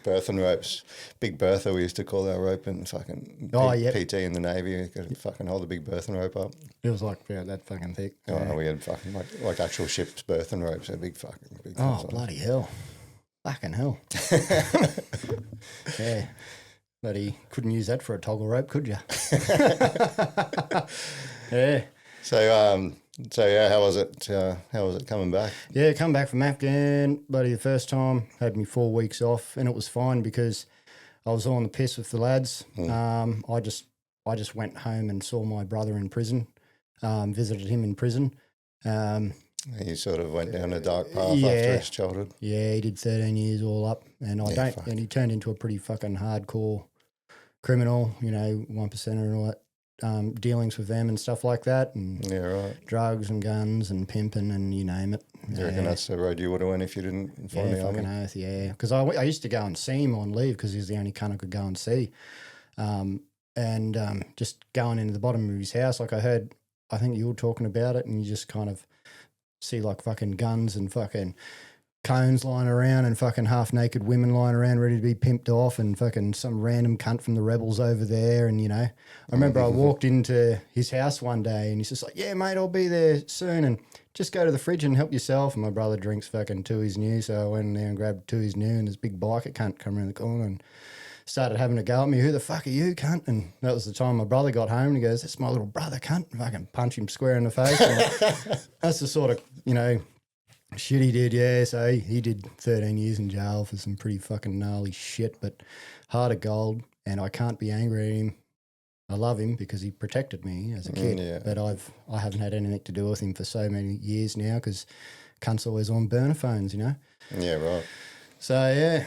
berthing ropes. Big berther, we used to call our rope in fucking PT in the Navy. You got to fucking hold the big berthing rope up. It was like that fucking thick. Oh, no, we had fucking like actual ship's berthing ropes. They're big. Oh, bloody hell. Fucking hell. Yeah. Bloody couldn't use that for a toggle rope, could you? Yeah. So yeah, how was it? How was it coming back? Yeah, come back from Afghan, bloody the first time, had me 4 weeks off, and it was fine because I was on the piss with the lads. I just went home and saw my brother in prison, visited him in prison. He sort of went down a dark path after his childhood. Yeah, he did 13 years all up, and and he turned into a pretty fucking hardcore criminal, 1%er and all that. Dealings with them and stuff like that, and drugs and guns and pimping and you name it. You reckon that's the road you would have went if you didn't find the army? Oath, yeah. Because I used to go and see him on leave because he was the only cunt I could go and see, and just going into the bottom of his house, like I think you were talking about it, and you just kind of see like fucking guns and fucking cones lying around and fucking half-naked women lying around ready to be pimped off and fucking some random cunt from the rebels over there. And, I remember I walked into his house one day and he's just like, yeah, mate, I'll be there soon and just go to the fridge and help yourself. And my brother drinks fucking Tooheys New, so I went in there and grabbed Tooheys New and this big biker cunt come around the corner and started having a go at me. Who the fuck are you, cunt? And that was the time my brother got home and he goes, that's my little brother, cunt. And fucking punch him square in the face. That's the sort of, shit he did, yeah. So he did 13 years in jail for some pretty fucking gnarly shit, but heart of gold, and I can't be angry at him. I love him because he protected me as a kid, but I haven't had anything to do with him for so many years now because cunt's always on burner phones, Yeah, right. So,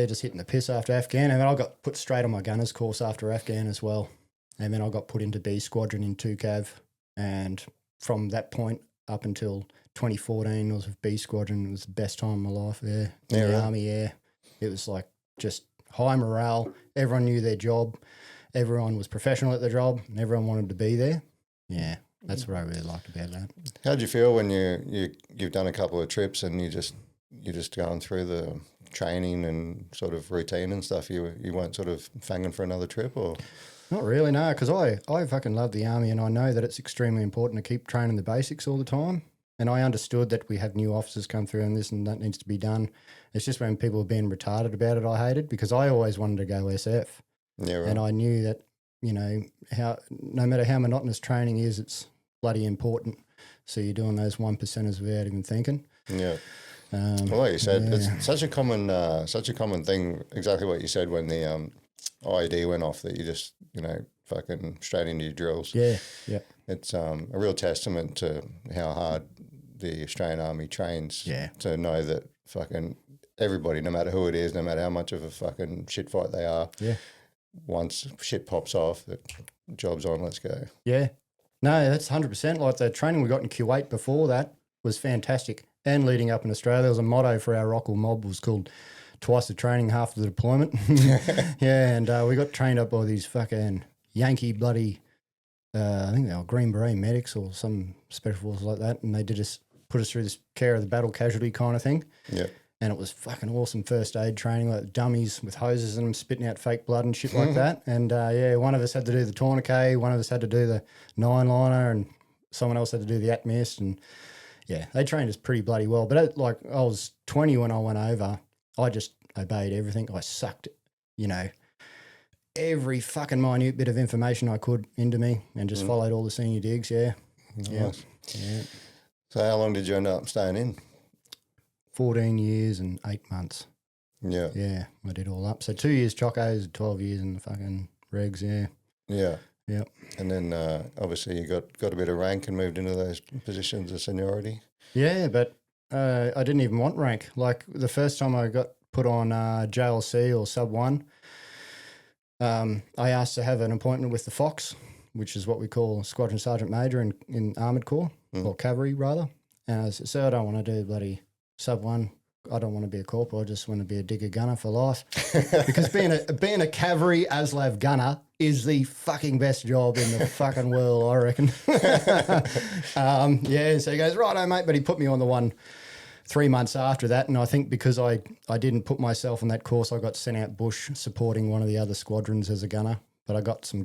just hitting the piss after Afghan, and then I got put straight on my gunner's course after Afghan as well, and then I got put into B Squadron in 2 Cav, and from that point up until 2014 was with B Squadron. It was the best time of my life there in the Army. Yeah, it was like just high morale. Everyone knew their job. Everyone was professional at their job, and everyone wanted to be there. Yeah, that's what I really liked about that. How did you feel when you've done a couple of trips and you're just going through the training and sort of routine and stuff? You weren't sort of fanging for another trip, or? Not really, no, because I fucking love the Army and I know that it's extremely important to keep training the basics all the time. And I understood that we have new officers come through and this and that needs to be done. It's just when people were being retarded about it, I hated, because I always wanted to go SF. Yeah, right. And I knew that, how no matter how monotonous training is, it's bloody important. So you're doing those 1%ers without even thinking. Yeah. Well, like you said, it's such a common thing, exactly what you said when the IED went off, that you just, fucking straight into your drills. Yeah, yeah. It's a real testament to how hard the Australian Army trains to know that fucking everybody, no matter who it is, no matter how much of a fucking shit fight they are, once shit pops off, the job's on, let's go. Yeah. No, that's 100%. Like the training we got in Kuwait before that was fantastic. And leading up in Australia, there was a motto for our Rockall mob was called twice the training, half the deployment. And we got trained up by these fucking Yankee bloody, I think they were Green Beret medics or some special forces like that, and they put us through this care of the battle casualty kind of thing. Yeah. And it was fucking awesome first aid training, like dummies with hoses in them, spitting out fake blood and shit like that. And one of us had to do the tourniquet, one of us had to do the 9-liner, and someone else had to do the atmist. And yeah, they trained us pretty bloody well. But I was 20 when I went over. obeyed everything. I sucked, every fucking minute bit of information I could into me and just followed all the senior digs. Yeah. Nice. Yeah. So how long did you end up staying in? 14 years and 8 months. Yeah. Yeah, I did all up. So 2 years chocos, 12 years in the fucking regs, yeah. Yeah. Yep. And then obviously you got a bit of rank and moved into those positions of seniority. Yeah, but I didn't even want rank. Like the first time I got put on JLC or Sub 1, I asked to have an appointment with the Fox, which is what we call Squadron Sergeant Major in Armoured Corps, or Cavalry rather. And I said, "Sir, I don't want to do bloody Sub 1. I don't want to be a corporal. I just want to be a digger gunner for life." Because being a cavalry ASLAV gunner is the fucking best job in the fucking world, I reckon. Yeah, so he goes, "Righto, mate," but he put me on the one 3 months after that, and I think because I didn't put myself on that course, I got sent out bush supporting one of the other squadrons as a gunner, but I got some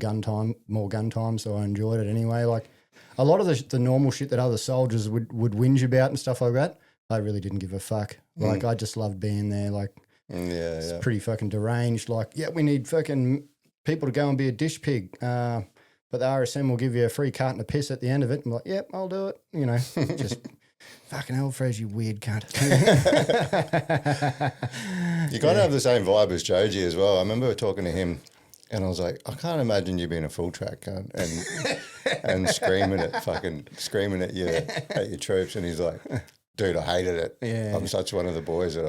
more gun time, so I enjoyed it anyway. Like a lot of the normal shit that other soldiers would whinge about and stuff like that, I really didn't give a fuck. Like I just loved being there. Like it's pretty fucking deranged. Like, yeah, we need fucking people to go and be a dish pig. But the RSM will give you a free carton of piss at the end of it. I'm like, yep, I'll do it. Just fucking hell, Frez, you weird cunt. You kind of have the same vibe as Joji as well. I remember talking to him and I was like, I can't imagine you being a full track cunt and screaming at your troops. And he's like, "Dude, I hated it. Yeah. I'm such one of the boys that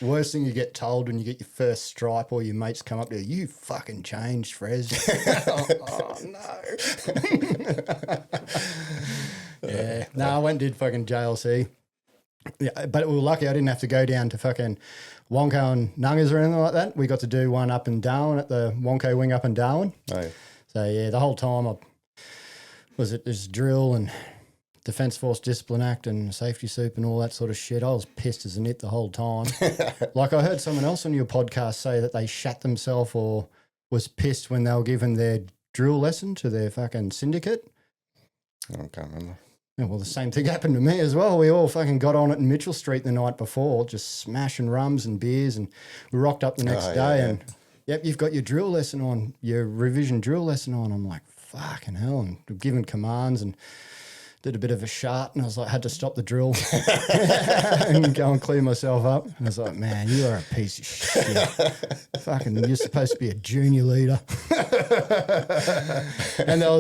worst thing you get told when you get your first stripe or your mates come up to you, "You fucking changed, Frez." No. Yeah. No, I went and did fucking JLC. Yeah, but we were lucky I didn't have to go down to fucking Wonko and Nungas or anything like that. We got to do one up in Darwin at the Wonko wing up in Darwin. Oh. So, yeah, the whole time there's drill and Defence Force Discipline Act and safety soup and all that sort of shit. I was pissed as a nit the whole time. Like I heard someone else on your podcast say that they shat themselves or was pissed when they were given their drill lesson to their fucking syndicate. I can't remember. Yeah, well, the same thing happened to me as well. We all fucking got on it in Mitchell Street the night before, just smashing rums and beers, and we rocked up the next day and, yep, you've got your drill lesson on, your revision drill lesson on. I'm like, fucking hell, and given commands and did a bit of a shart, and I was like, had to stop the drill and go and clean myself up. And I was like, man, you are a piece of shit. Fucking, you're supposed to be a junior leader. And there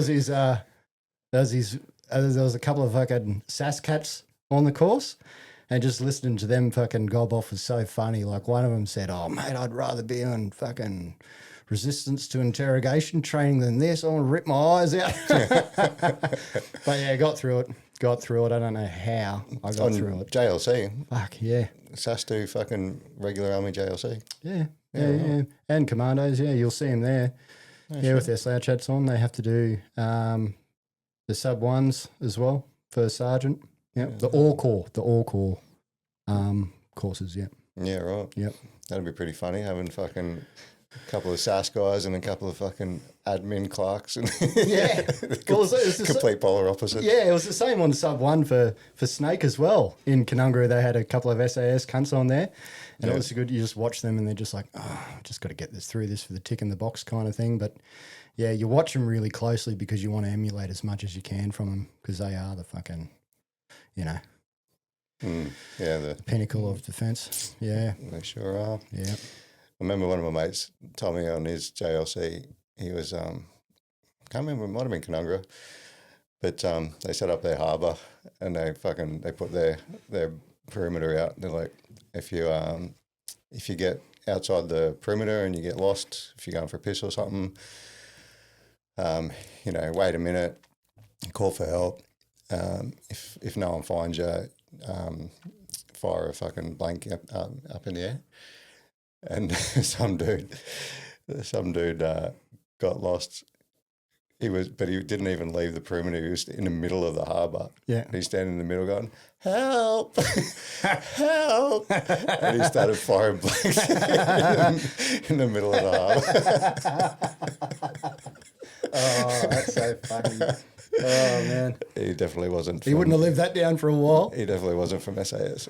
was a couple of fucking sass cats on the course, and just listening to them fucking gob off was so funny. Like one of them said, "Oh, mate, I'd rather be on fucking resistance to interrogation training than this. I want to rip my eyes out." But yeah, got through it. I don't know how I got through it. JLC. Fuck, yeah. SAS do fucking regular Army JLC. Yeah. And commandos, yeah, you'll see them there. With their slouch hats on. They have to do the sub ones as well for sergeant. Yep. The all corps courses, yeah. Yeah, right. Yep. That'd be pretty funny having fucking a couple of SAS guys and a couple of fucking admin clerks. And yeah. Well, it was complete polar opposite. Yeah, it was the same on Sub 1 for Snake as well. In Canungra, they had a couple of SAS cunts on there. And it was good. You just watch them and they're just like, oh, just got to get through this for the tick in the box kind of thing. But yeah, you watch them really closely because you want to emulate as much as you can from them because they are the fucking, the pinnacle of defence. Yeah. They sure are. Yeah. I remember one of my mates told me on his JLC, he was, can't remember, it might have been Canungra, but they set up their harbour and they put their perimeter out. They're like, if you get outside the perimeter and you get lost, if you're going for a piss or something, wait a minute, call for help. If no one finds you, fire a fucking blank up in the air. And some dude got lost. But he didn't even leave the perimeter. He was in the middle of the harbour. Yeah, and he's standing in the middle, going, "Help, help!" And he started firing blanks in the middle of the harbour. Oh, that's so funny. Oh, man. He definitely wasn't. He wouldn't have lived that down for a while. He definitely wasn't from SAS.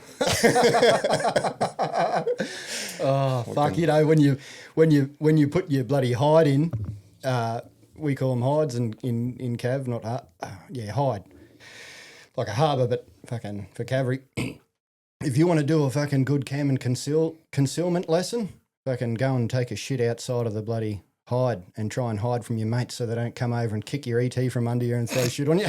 Oh fuck! You know when you put your bloody hide in, we call them hides in cav, not hide, like a harbour, but fucking for cavalry. If you want to do a fucking good cam and concealment lesson, fucking go and take a shit outside of the bloody hide and try and hide from your mates so they don't come over and kick your ET from under you and throw shit on you.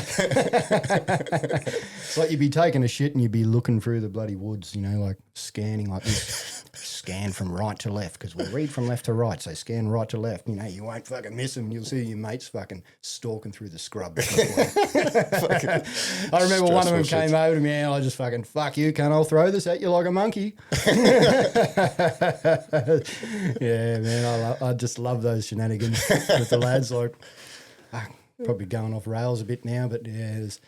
It's like you'd be taking a shit and you'd be looking through the bloody woods, you know, like scanning like this. Scan from right to left because we read from left to right, so scan right to left. You know, you won't fucking miss them. You'll see your mates fucking stalking through the scrub. I remember one of them came over to me and I just fucking, fuck you, cunt, I'll throw this at you like a monkey. Yeah, man, I just love those shenanigans with the lads. Like, probably going off rails a bit now, but yeah, there's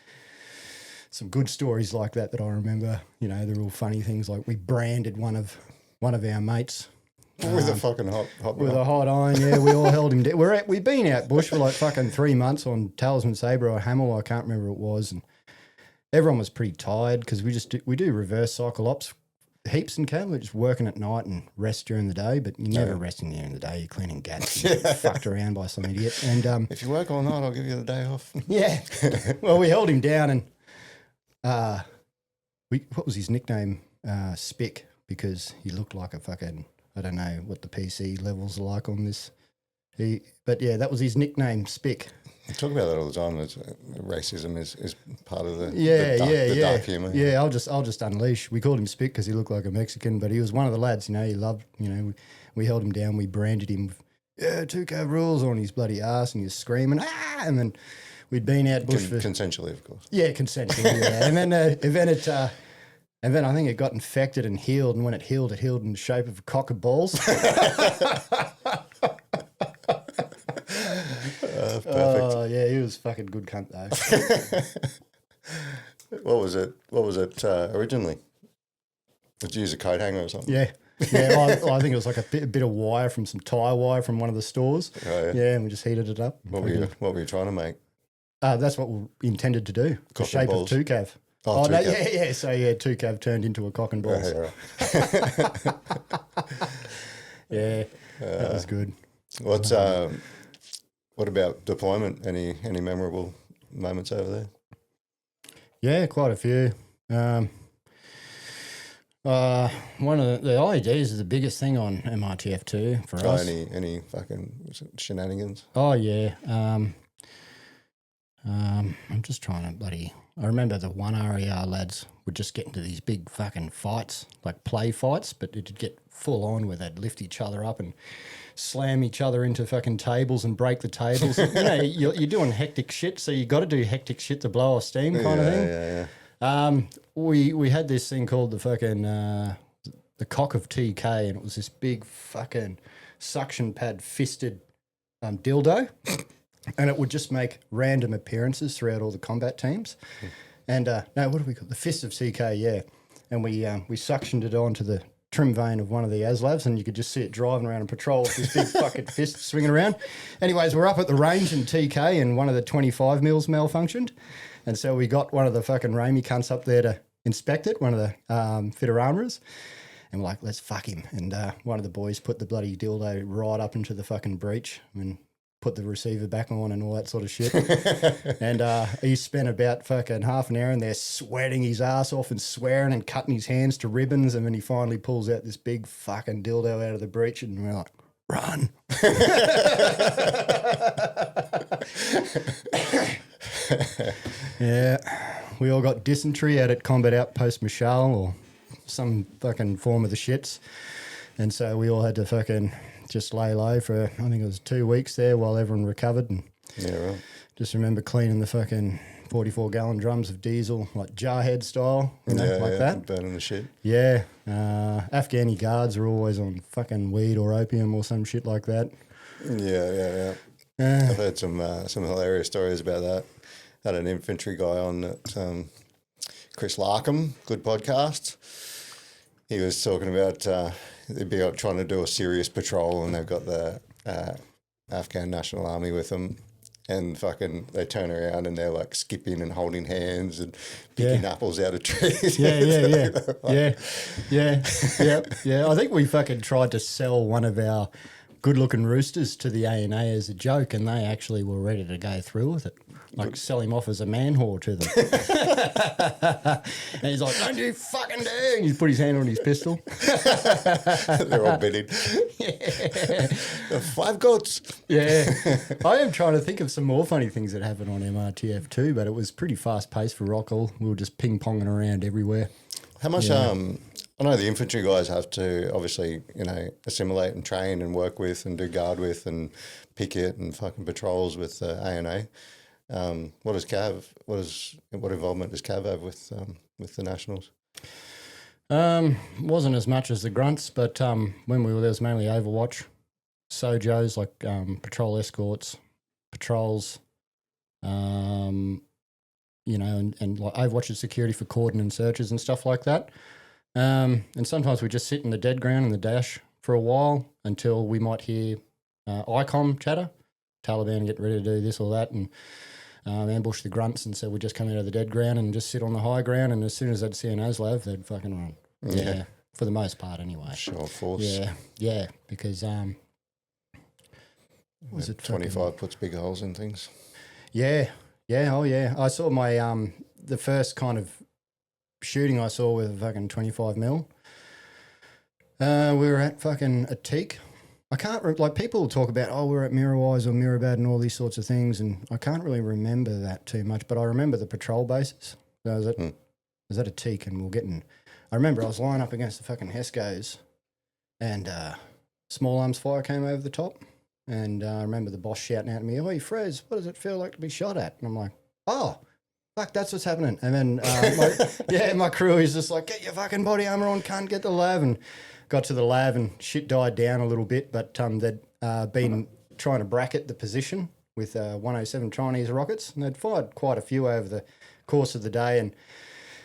some good stories like that I remember. You know, the real funny things like we branded one of our mates with a fucking hot with a hot iron. Yeah, we all held him down. We'd been out bush for like fucking 3 months on Talisman Sabre or Hamel, I can't remember what it was, and everyone was pretty tired because we do reverse cycle ops heaps in camp. We're just working at night and rest during the day, but you're never resting during the day. You're cleaning gaps. You get fucked around by some idiot. And if you work all night, I'll give you the day off. Yeah. Well, we held him down and what was his nickname? Spick, because he looked like a fucking, I don't know what the PC levels are like on this. But yeah, that was his nickname, Spick. We talk about that all the time. Racism is part of the dark humour. Yeah, I'll just unleash. We called him Spick because he looked like a Mexican, but he was one of the lads. You know, he loved. You know, we held him down. We branded him. Yeah, 2K rules on his bloody ass, and he was screaming. And then we'd been out bush for consensually, of course. Yeah, consensually. Yeah, and then and then I think it got infected and healed, and when it healed in the shape of a cock of balls. Perfect. Oh yeah, he was fucking good cunt though. What was it originally? Did you use a coat hanger or something? Yeah. Yeah, I think it was like a bit of wire from some tire wire from one of the stores. Oh, yeah. Yeah, and we just heated it up. What were you trying to make? That's what we intended to do. Cock the shape and of 2Cav. Oh, no, yeah. So yeah, 2Cav turned into a cock and balls. Right. Yeah, that was good. What about deployment? Any memorable moments over there? Yeah, quite a few. One of the IEDs is the biggest thing on MRTF2 for us. Any fucking shenanigans? Oh yeah. I'm just trying to I remember the one RER lads would just get into these big fucking fights, like play fights, but it'd get full on where they'd lift each other up and slam each other into fucking tables and break the tables. You know, you're doing hectic shit, so you got to do hectic shit to blow off steam kind of thing. Yeah. We had this thing called the fucking the cock of TK, and it was this big fucking suction pad fisted dildo. And it would just make random appearances throughout all the combat teams. And what do we call it? The fist of CK, yeah. And we suctioned it onto the trim vane of one of the ASLAVs, and you could just see it driving around and patrol with this big fucking fist swinging around. Anyways, we're up at the range in TK, and one of the 25 mils malfunctioned. And so we got one of the fucking Ramey cunts up there to inspect it, one of the fitter armourers. And we're like, let's fuck him. And one of the boys put the bloody dildo right up into the fucking breech and put the receiver back on and all that sort of shit. And he spent about fucking half an hour in there sweating his ass off and swearing and cutting his hands to ribbons. And then he finally pulls out this big fucking dildo out of the breech, and we're like, run. Yeah. We all got dysentery out at Combat Outpost Michelle or some fucking form of the shits. And so we all had to fucking just lay low for, I think it was 2 weeks there while everyone recovered. And yeah, right. Just remember cleaning the fucking 44-gallon drums of diesel, like jarhead style, that. Burning the shit. Yeah. Afghani guards are always on fucking weed or opium or some shit like that. Yeah. I've heard some hilarious stories about that. Had an infantry guy on at Chris Larkham, good podcast. He was talking about they'd be out trying to do a serious patrol, and they've got the Afghan National Army with them, and fucking they turn around and they're like skipping and holding hands and picking apples out of trees. Yeah. I think we fucking tried to sell one of our good-looking roosters to the A&A as a joke, and they actually were ready to go through with it. Like, sell him off as a man whore to them. And he's like, don't you fucking dare. And he's put his hand on his pistol. They're all bidding. Yeah. 5 goats. Yeah. I am trying to think of some more funny things that happened on MRTF too, but it was pretty fast-paced for Rockall. We were just ping-ponging around everywhere. How much, I know the infantry guys have to obviously, assimilate and train and work with and do guard with and picket and fucking patrols with A&A. What involvement does Cav have with the Nationals? Wasn't as much as the grunts, but when we were there, was mainly Overwatch, sojos like patrol escorts, patrols, and like Overwatch is security for cordon and searches and stuff like that. And sometimes we just sit in the dead ground in the dash for a while until we might hear ICOM chatter, Taliban get ready to do this or that, and ambush the grunts, and so we just come out of the dead ground and just sit on the high ground, and as soon as they'd see an ASLAV, they'd fucking run. Yeah, for the most part anyway. Sure, force. Yeah, because was it 25 puts big holes in things. Yeah, oh yeah. I saw my the first kind of shooting I saw with a fucking 25 mil. We were at fucking a teak. I can't like people talk about we're at Mirrorwise or Mirrabad and all these sorts of things, and I can't really remember that too much. But I remember the patrol bases. So I was at a teak, and we were getting. I remember I was lying up against the fucking Hescos, and small arms fire came over the top, and I remember the boss shouting out at me, "Oi, Frez, what does it feel like to be shot at?" And I'm like, "Oh, fuck, that's what's happening." And then my crew is just like, "Get your fucking body armor on, cunt, get the lav." And got to the lav and shit died down a little bit, but they'd been trying to bracket the position with 107 Chinese rockets, and they'd fired quite a few over the course of the day, and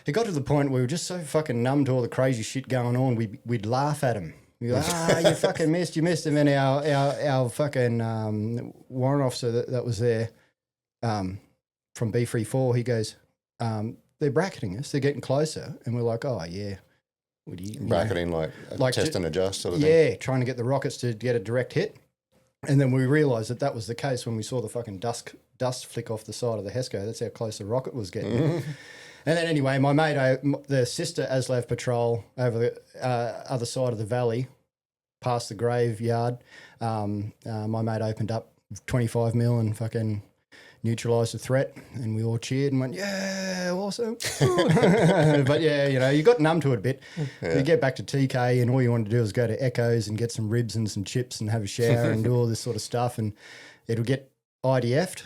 it got to the point where we were just so fucking numb to all the crazy shit going on, we'd laugh at them. We'd go, you fucking missed, you missed. And then our fucking warrant officer that was there from B34, he goes, they're bracketing us, they're getting closer. And we're like, oh, yeah. Bracketing, like test and adjust sort of thing? Yeah, trying to get the rockets to get a direct hit. And then we realised that was the case when we saw the fucking dust flick off the side of the Hesco. That's how close the rocket was getting. And then anyway, my mate, the sister ASLAV patrol over the other side of the valley, past the graveyard, my mate opened up 25 mil and fucking neutralised the threat, and we all cheered and went, yeah, awesome. But yeah, you got numb to it a bit. Yeah. You get back to TK and all you want to do is go to Echoes and get some ribs and some chips and have a shower and do all this sort of stuff, and it'll get IDF'd,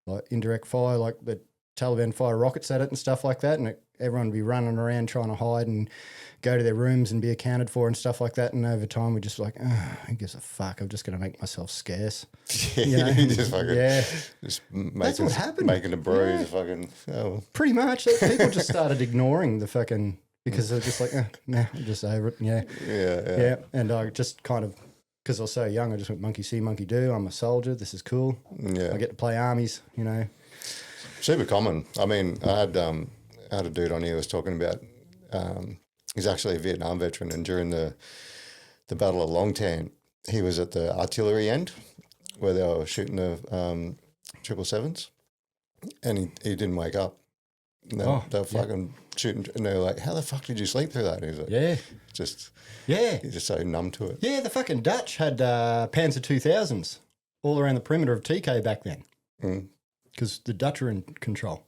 like indirect fire, like the Taliban fire rockets at it and stuff like that, and everyone would be running around trying to hide and go to their rooms and be accounted for and stuff like that. And over time, we're just like, who gives a fuck? I'm just going to make myself scarce. Just that's what happened. Making a brew. Fucking, pretty much. People just started ignoring the fucking, because they're just like, nah, I'm just over it. Yeah. And I just kind of, because I was so young, I just went monkey see, monkey do. I'm a soldier. This is cool. Yeah. I get to play armies, Super common. I mean, I had a dude on here who was talking about, he's actually a Vietnam veteran, and during the Battle of Long Tan, he was at the artillery end where they were shooting the 777s, and he didn't wake up. They were fucking shooting, and they were like, how the fuck did you sleep through that? And he's like, he's just so numb to it. Yeah, the fucking Dutch had Panzer 2000s all around the perimeter of TK back then, because the Dutch are in control.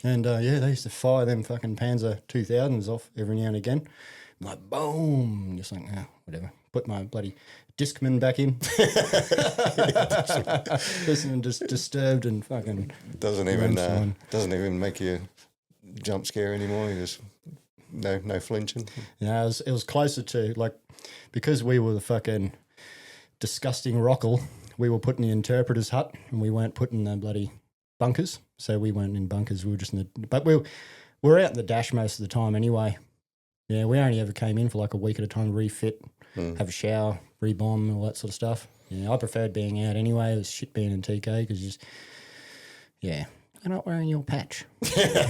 And, they used to fire them fucking Panzer 2000s off every now and again. Like, boom. Just like, whatever. Put my bloody Discman back in. Listening just disturbed and fucking... Doesn't even make you jump scare anymore. You just... No flinching. Yeah, it was closer to, like, because we were the fucking disgusting Rockall, we were put in the interpreter's hut and we weren't put in the bloody... bunkers, so we weren't in bunkers. We were just in the, but we were out in the dash most of the time anyway. Yeah, we only ever came in for like a week at a time, refit, have a shower, rebomb, all that sort of stuff. Yeah, I preferred being out anyway. It was shit being in TK because you're not wearing your patch. Yeah,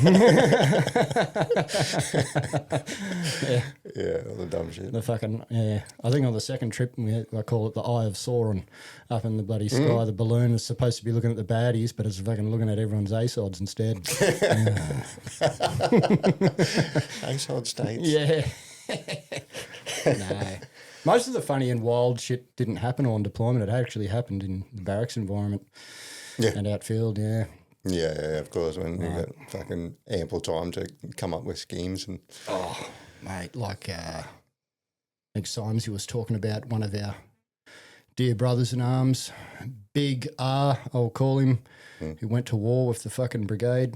all the dumb shit. The fucking, I think on the second trip, I call it the Eye of Sauron, up in the bloody sky. The balloon is supposed to be looking at the baddies, but it's fucking looking at everyone's ASODs instead. ASOD states. Yeah. No. Most of the funny and wild shit didn't happen on deployment. It actually happened in the barracks environment and outfield, Yeah, of course, when you've got fucking ample time to come up with schemes. And oh, mate, like I think Symes, he was talking about one of our dear brothers in arms, Big R, I'll call him, who went to war with the fucking brigade.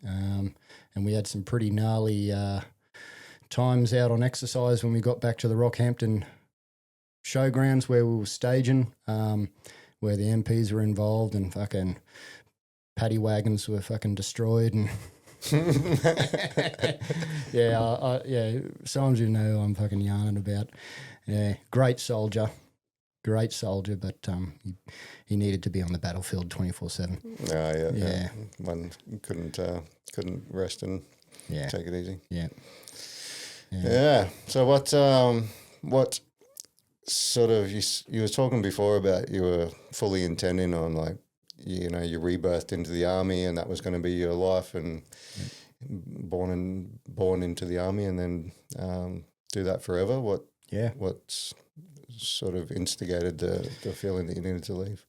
And we had some pretty gnarly times out on exercise when we got back to the Rockhampton showgrounds where we were staging, where the MPs were involved and fucking paddy wagons were fucking destroyed and sometimes you know I'm fucking yarning about. Yeah, great soldier, but he needed to be on the battlefield 24/7. One couldn't rest and take it easy. Yeah. So what sort of you were talking before about you were fully intending on like, you know, you rebirthed into the army and that was going to be your life and born into the army and then do that forever. What's sort of instigated the feeling that you needed to leave?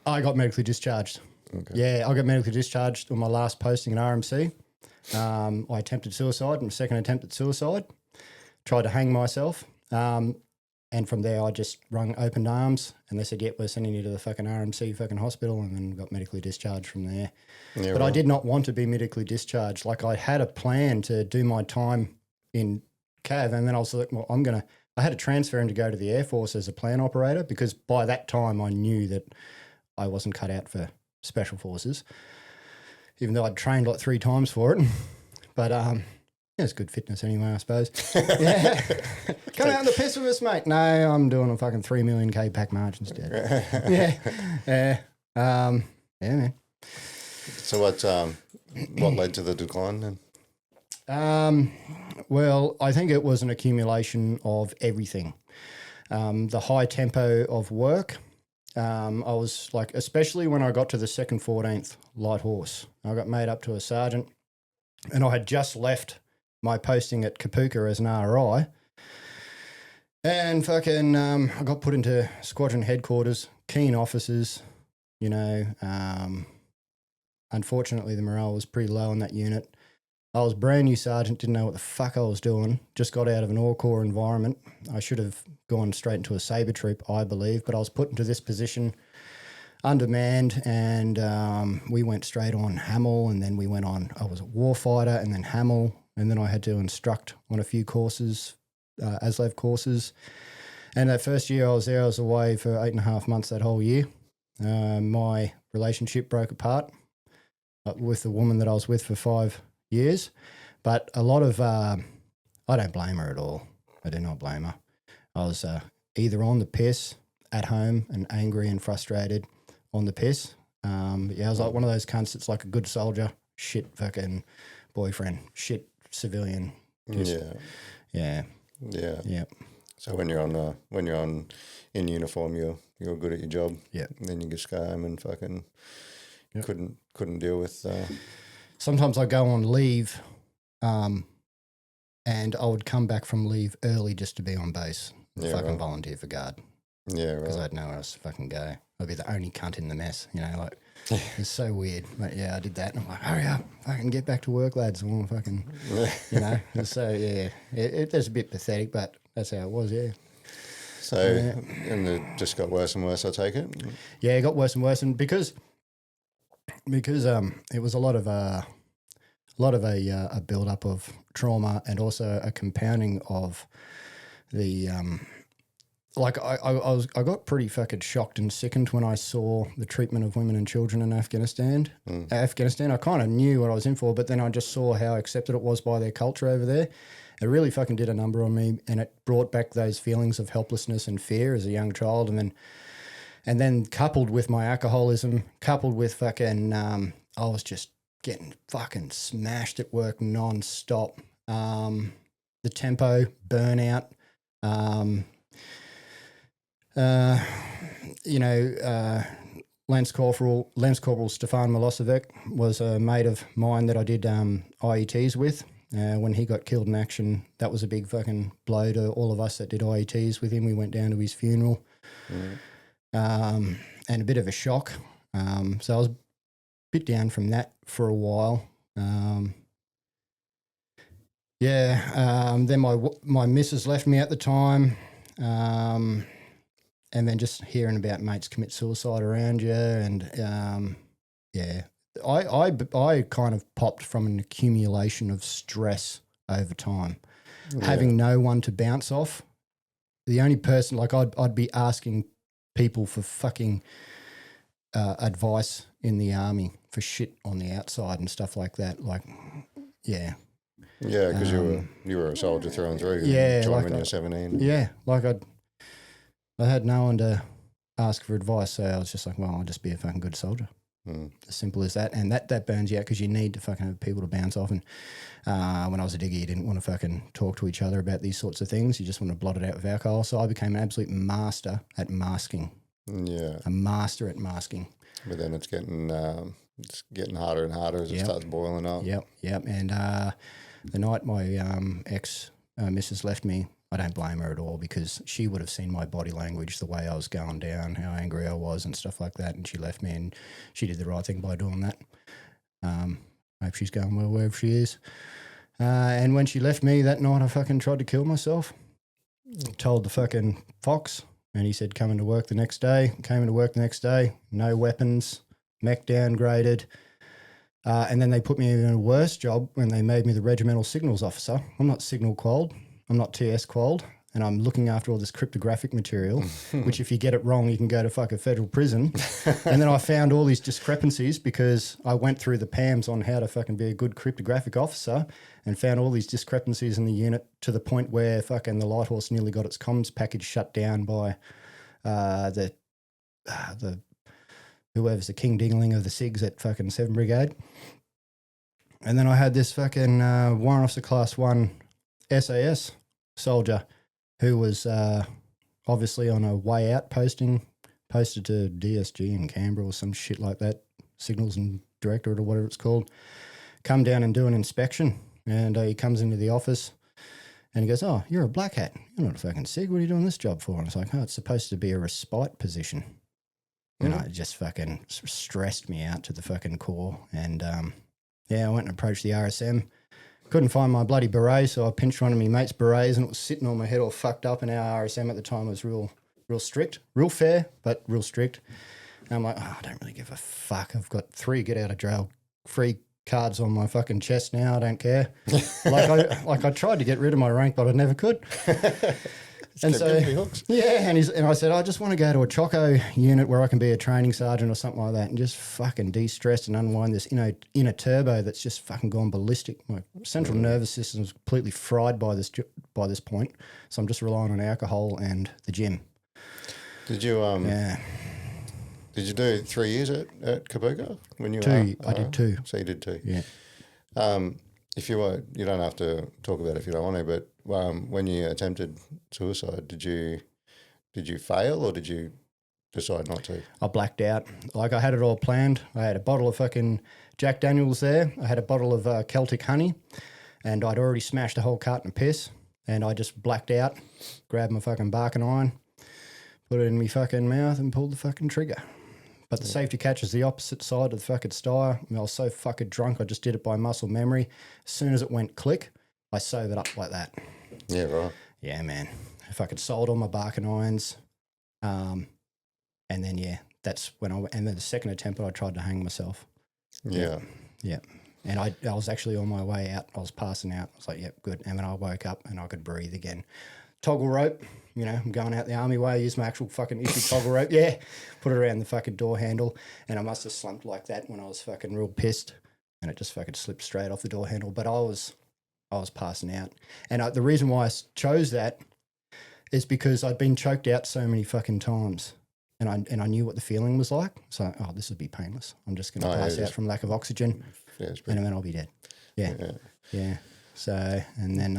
I got medically discharged. Okay. Yeah, I got medically discharged on my last posting in RMC. I attempted suicide, my second attempt at suicide. Tried to hang myself. And from there, I just opened arms and they said, yep, we're sending you to the fucking RMC fucking hospital, and then got medically discharged from there. Yeah, but I did not want to be medically discharged. Like, I had a plan to do my time in Cav, and then I was like, well, I had to transfer him to go to the Air Force as a plan operator, because by that time I knew that I wasn't cut out for special forces, even though I'd trained like 3 times for it. But it's good fitness anyway, I suppose. Yeah. Come out on the piss with us, mate. No, I'm doing a fucking 3 million K pack march instead. Yeah, man. So what led to the decline then? Well, I think it was an accumulation of everything. The high tempo of work. I was like, especially when I got to the 2nd 14th Light Horse, I got made up to a sergeant, and I had just left my posting at Kapuka as an RI, and fucking I got put into squadron headquarters, keen officers, you know. Unfortunately, the morale was pretty low in that unit. I was brand new sergeant, didn't know what the fuck I was doing, just got out of an all corps environment. I should have gone straight into a sabre troop, I believe, but I was put into this position undermanned, and we went straight on Hamel, and then I was a warfighter and then Hamel, and then I had to instruct on a few courses, ASLAV courses. And that first year I was there, I was away for 8.5 months that whole year. My relationship broke apart with the woman that I was with for 5 years. But a lot of, I don't blame her at all. I do not blame her. I was either on the piss at home and angry and frustrated on the piss. But yeah, I was like one of those cunts that's like a good soldier, shit fucking boyfriend, shit civilian. Yeah. So when you're in uniform, you're good at your job. Yeah. And then you just go home and fucking couldn't deal with. Sometimes I go on leave, and I would come back from leave early just to be on base. Volunteer for guard. Yeah, right. Because I'd know where else to fucking go. I'd be the only cunt in the mess, you know, like. It's so weird. But yeah, I did that, and I'm like, hurry up, fucking get back to work, lads. I want to fucking, you know. And so yeah, it's a bit pathetic, but that's how it was. Yeah. So and it just got worse and worse, I take it. Yeah, it got worse and worse, and because it was a lot of a build up of trauma, and also a compounding of the I got pretty fucking shocked and sickened when I saw the treatment of women and children in Afghanistan. Afghanistan, I kind of knew what I was in for, but then I just saw how accepted it was by their culture over there. It really fucking did a number on me, and it brought back those feelings of helplessness and fear as a young child. And then And then coupled with my alcoholism, coupled with fucking, I was just getting fucking smashed at work non-stop. The tempo, burnout, Lance Corporal Stefan Milosevic was a mate of mine that I did IETs with. When he got killed in action, that was a big fucking blow to all of us that did IETs with him. We went down to his funeral, and a bit of a shock. So I was a bit down from that for a while. Then my missus left me at the time, and then just hearing about mates commit suicide around you, and I kind of popped from an accumulation of stress over time, having no one to bounce off. The only person, like I'd be asking people for fucking advice in the army for shit on the outside and stuff like that. Like, yeah. Yeah, because you were a soldier through and through. Yeah, joined like when you were 17. Yeah, like I had no one to ask for advice, so I was just like, well, I'll just be a fucking good soldier. As simple as that. And that burns you out because you need to fucking have people to bounce off. And when I was a digger, you didn't want to fucking talk to each other about these sorts of things. You just want to blot it out with alcohol. So I became an absolute master at masking. Yeah, a master at masking. But then it's getting harder and harder as it starts boiling up. Yep. And the night my ex-missus left me, I don't blame her at all because she would have seen my body language, the way I was going down, how angry I was and stuff like that, and she left me, and she did the right thing by doing that. Hope she's going well wherever she is. And when she left me that night, I fucking tried to kill myself. Told the fucking Fox, and he said, come into work the next day. Came into work the next day, no weapons, mech downgraded. And then they put me in a worse job when they made me the regimental signals officer. I'm not signal qualled. I'm not TS qualled. And I'm looking after all this cryptographic material, which if you get it wrong, you can go to fucking federal prison. And then I found all these discrepancies because I went through the PAMs on how to fucking be a good cryptographic officer and found all these discrepancies in the unit to the point where fucking the Light Horse nearly got its comms package shut down by the whoever's the king dingling of the SIGs at fucking 7 Brigade. And then I had this fucking Warrant Officer Class 1 SAS soldier who was obviously on a way out posted to DSG in Canberra or some shit like that, Signals and Directorate or whatever it's called, come down and do an inspection. And he comes into the office and he goes, oh, you're a black hat. You're not a fucking SIG. What are you doing this job for? And I was like, oh, it's supposed to be a respite position. And it just fucking stressed me out to the fucking core. And I went and approached the RSM. Couldn't find my bloody beret, so I pinched one of my mate's berets and it was sitting on my head all fucked up, and our RSM at the time was real strict. Real fair, but real strict. And I'm like, oh, I don't really give a fuck. I've got 3 get out of jail free cards on my fucking chest now. I don't care. I tried to get rid of my rank, but I never could. And so, and I said, I just want to go to a choco unit where I can be a training sergeant or something like that and just fucking de-stress and unwind this inner turbo that's just fucking gone ballistic. My central nervous system is completely fried by this point, so I'm just relying on alcohol and the gym. Did you Did you do 3 years at Kabuka when you 2? I did 2. So you did 2. Yeah. If you were, you don't have to talk about it if you don't want to, but when you attempted suicide, did you fail or did you decide not to? I blacked out. Like I had it all planned. I had a bottle of fucking Jack Daniels there. I had a bottle of Celtic honey, and I'd already smashed a whole carton of piss. And I just blacked out, grabbed my fucking barking iron, put it in my fucking mouth, and pulled the fucking trigger. But the safety catch is the opposite side of the fucking stire. I was so fucking drunk, I just did it by muscle memory. As soon as it went click, I sewed it up like that. Yeah, right. Yeah, man. If I could sold all my barking irons, and then that's when and then the second attempt I tried to hang myself. Yeah. Yeah. And I was actually on my way out. I was passing out. I was like, yep, good. And then I woke up and I could breathe again. Toggle rope, I'm going out the army way. I used my actual fucking issue toggle rope. Yeah. Put it around the fucking door handle. And I must have slumped like that when I was fucking real pissed. And it just fucking slipped straight off the door handle. But I was passing out. And the reason why I chose that is because I'd been choked out so many fucking times. and I knew what the feeling was like. So, this would be painless. I'm just going to pass out from lack of oxygen, and then I'll be dead. Yeah. So, and then,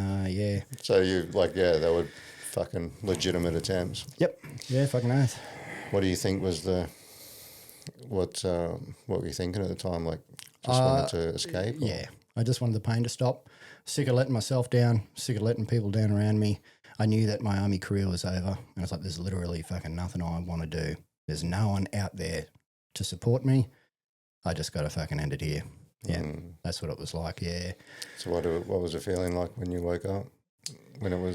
So you they were fucking legitimate attempts. Yep. Yeah, fucking oath. What do you think was what were you thinking at the time? Like, just wanted to escape? Or? Yeah. I just wanted the pain to stop. Sick of letting myself down, sick of letting people down around me. I knew that my army career was over. And I was like, there's literally fucking nothing I want to do. There's no one out there to support me. I just got to fucking end it here. Yeah, that's what it was like, yeah. So what was it feeling like when you woke up? When you were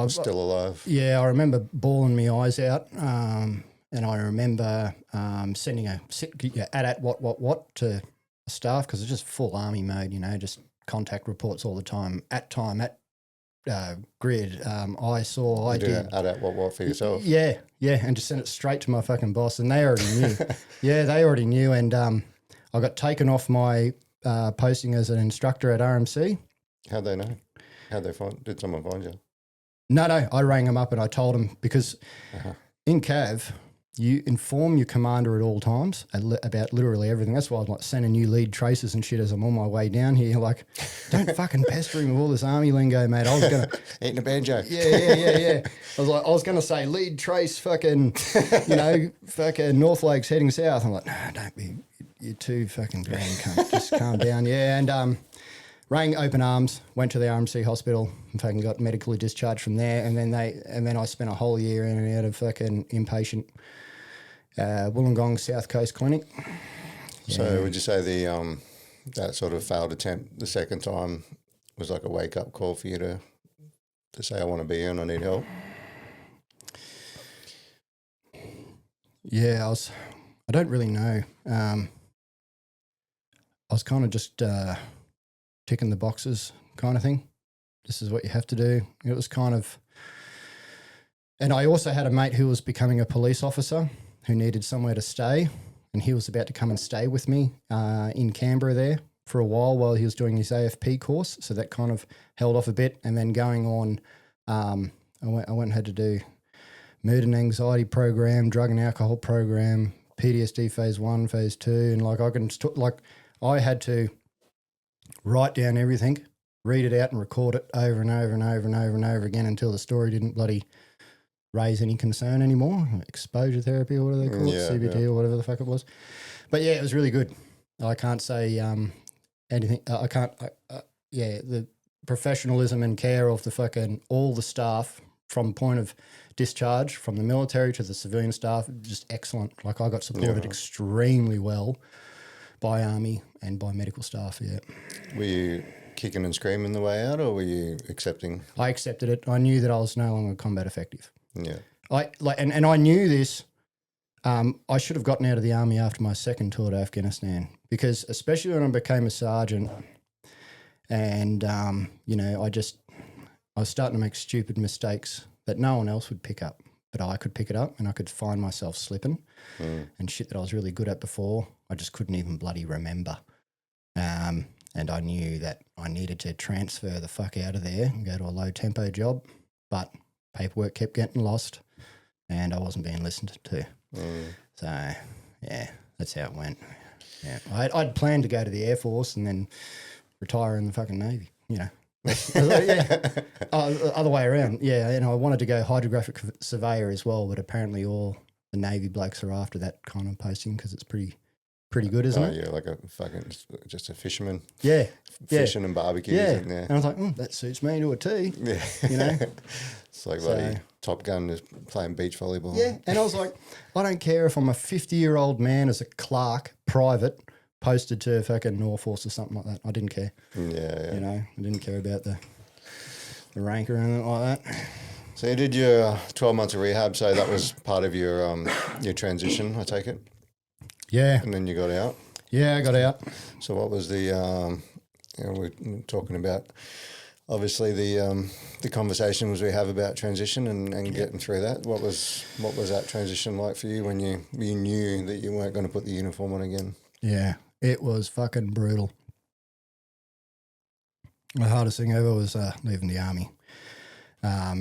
still alive? Yeah, I remember bawling my eyes out. And I remember sending a what to staff, because it's just full army mode, just contact reports all the time, at grid. I did what for yourself? Yeah, and just sent it straight to my fucking boss, and they already knew. Yeah, they already knew, and I got taken off my posting as an instructor at RMC. How'd they know? Did someone find you? No, I rang them up and I told them, because in Cav, you inform your commander at all times about literally everything. That's why I was like sending you lead traces and shit as I'm on my way down here. Like, don't fucking pester him with all this army lingo, mate. I was gonna eating a banjo. Yeah. I was gonna say lead trace, fucking, fucking North Lakes heading south. I'm like, no, don't be. You're too fucking green, cunt. Just calm down. Yeah, and rang Open Arms, went to the RMC hospital, and fucking got medically discharged from there. And then I spent a whole year in and out of fucking inpatient. Wollongong South Coast Clinic. Yeah. So would you say that sort of failed attempt the second time was like a wake up call for you to say, I want to be here and I need help? Yeah, I don't really know. I was kind of just ticking the boxes kind of thing. This is what you have to do. It was kind of, and I also had a mate who was becoming a police officer, who needed somewhere to stay, and he was about to come and stay with me in Canberra there for a while he was doing his AFP course. So that kind of held off a bit, and then going on, I went and had to do mood and anxiety program, drug and alcohol program, PTSD phase 1, phase 2, and I had to write down everything, read it out, and record it over and over and over and over and over again until the story didn't bloody raise any concern anymore. Exposure therapy, or what do they call it? CBT or whatever the fuck it was. But yeah, it was really good. I can't say anything. I can't. The professionalism and care of the fucking all the staff from point of discharge from the military to the civilian staff, just excellent. Like, I got supported extremely well by Army and by medical staff. Yeah. Were you kicking and screaming the way out, or were you accepting? I accepted it. I knew that I was no longer combat effective. Yeah. And I knew this. I should have gotten out of the army after my second tour to Afghanistan, because especially when I became a sergeant, and I was starting to make stupid mistakes that no one else would pick up, but I could pick it up, and I could find myself slipping and shit that I was really good at before. I just couldn't even bloody remember. And I knew that I needed to transfer the fuck out of there and go to a low tempo job, but paperwork kept getting lost and I wasn't being listened to. So, yeah, that's how it went. Yeah, I'd planned to go to the Air Force and then retire in the fucking Navy, other way around. Yeah, and I wanted to go hydrographic surveyor as well, but apparently all the Navy blokes are after that kind of posting because it's pretty good, isn't it? Yeah, like a fucking just a fisherman. Yeah, fishing and barbecues. Yeah, in there. And I was like, that suits me to a T. Yeah, it's like bloody Top Gun is playing beach volleyball. Yeah, and I was like, I don't care if I'm a 50-year-old man as a clerk, private, posted to fucking Norforce or something like that. I didn't care. Yeah. I didn't care about the rank or anything like that. So you did your 12 months of rehab. So that was part of your transition, I take it. Yeah. And then you got out. Yeah, I got out. So what was the? We're talking about obviously the conversations we have about transition and getting through that. What was that transition like for you when you knew that you weren't going to put the uniform on again? Yeah, it was fucking brutal. The hardest thing ever was leaving the army,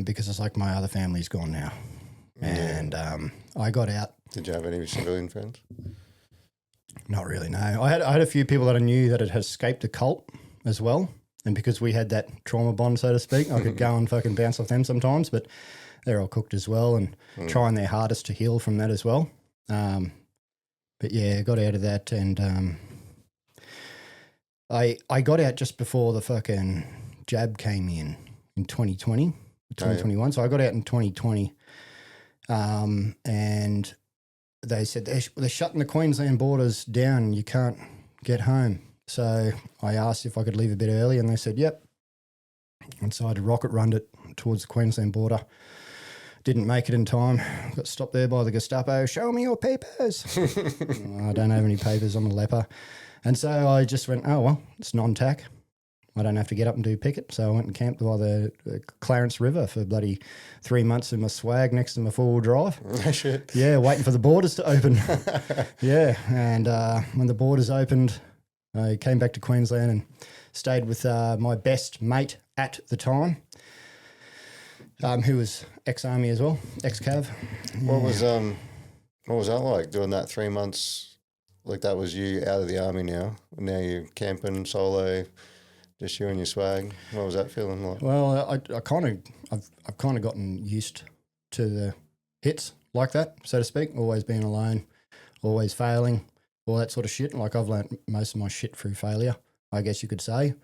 because it's like my other family's gone now. And I got out. Did you have any civilian friends? Not really, no. I had a few people that I knew that had escaped the cult as well. And because we had that trauma bond, so to speak, I could go and fucking bounce off them sometimes, but they're all cooked as well and trying their hardest to heal from that as well. But yeah, I got out of that, and I got out just before the fucking jab came in 2020, 2021. Oh, yeah. So I got out in 2020, and they said they're shutting the Queensland borders down. You can't get home. So I asked if I could leave a bit early, and they said, yep. And so I had to rocket run it towards the Queensland border. Didn't make it in time. Got stopped there by the Gestapo. Show me your papers. I don't have any papers. I'm a leper. And so I just went, oh, well, it's non-tac. I don't have to get up and do picket. So I went and camped by the Clarence River for bloody 3 months in my swag next to my four-wheel drive. Shit. Yeah, waiting for the borders to open. Yeah, and when the borders opened, I came back to Queensland and stayed with my best mate at the time, who was ex-army as well, ex-cav. Yeah. What was that like, doing that 3 months? Like, that was you out of the army now. Now you're camping solo, just you and your swag. What was that feeling like? Well, I've kind of gotten used to the hits like that, so to speak. Always being alone, always failing, all that sort of shit. Like, I've learnt most of my shit through failure, I guess you could say.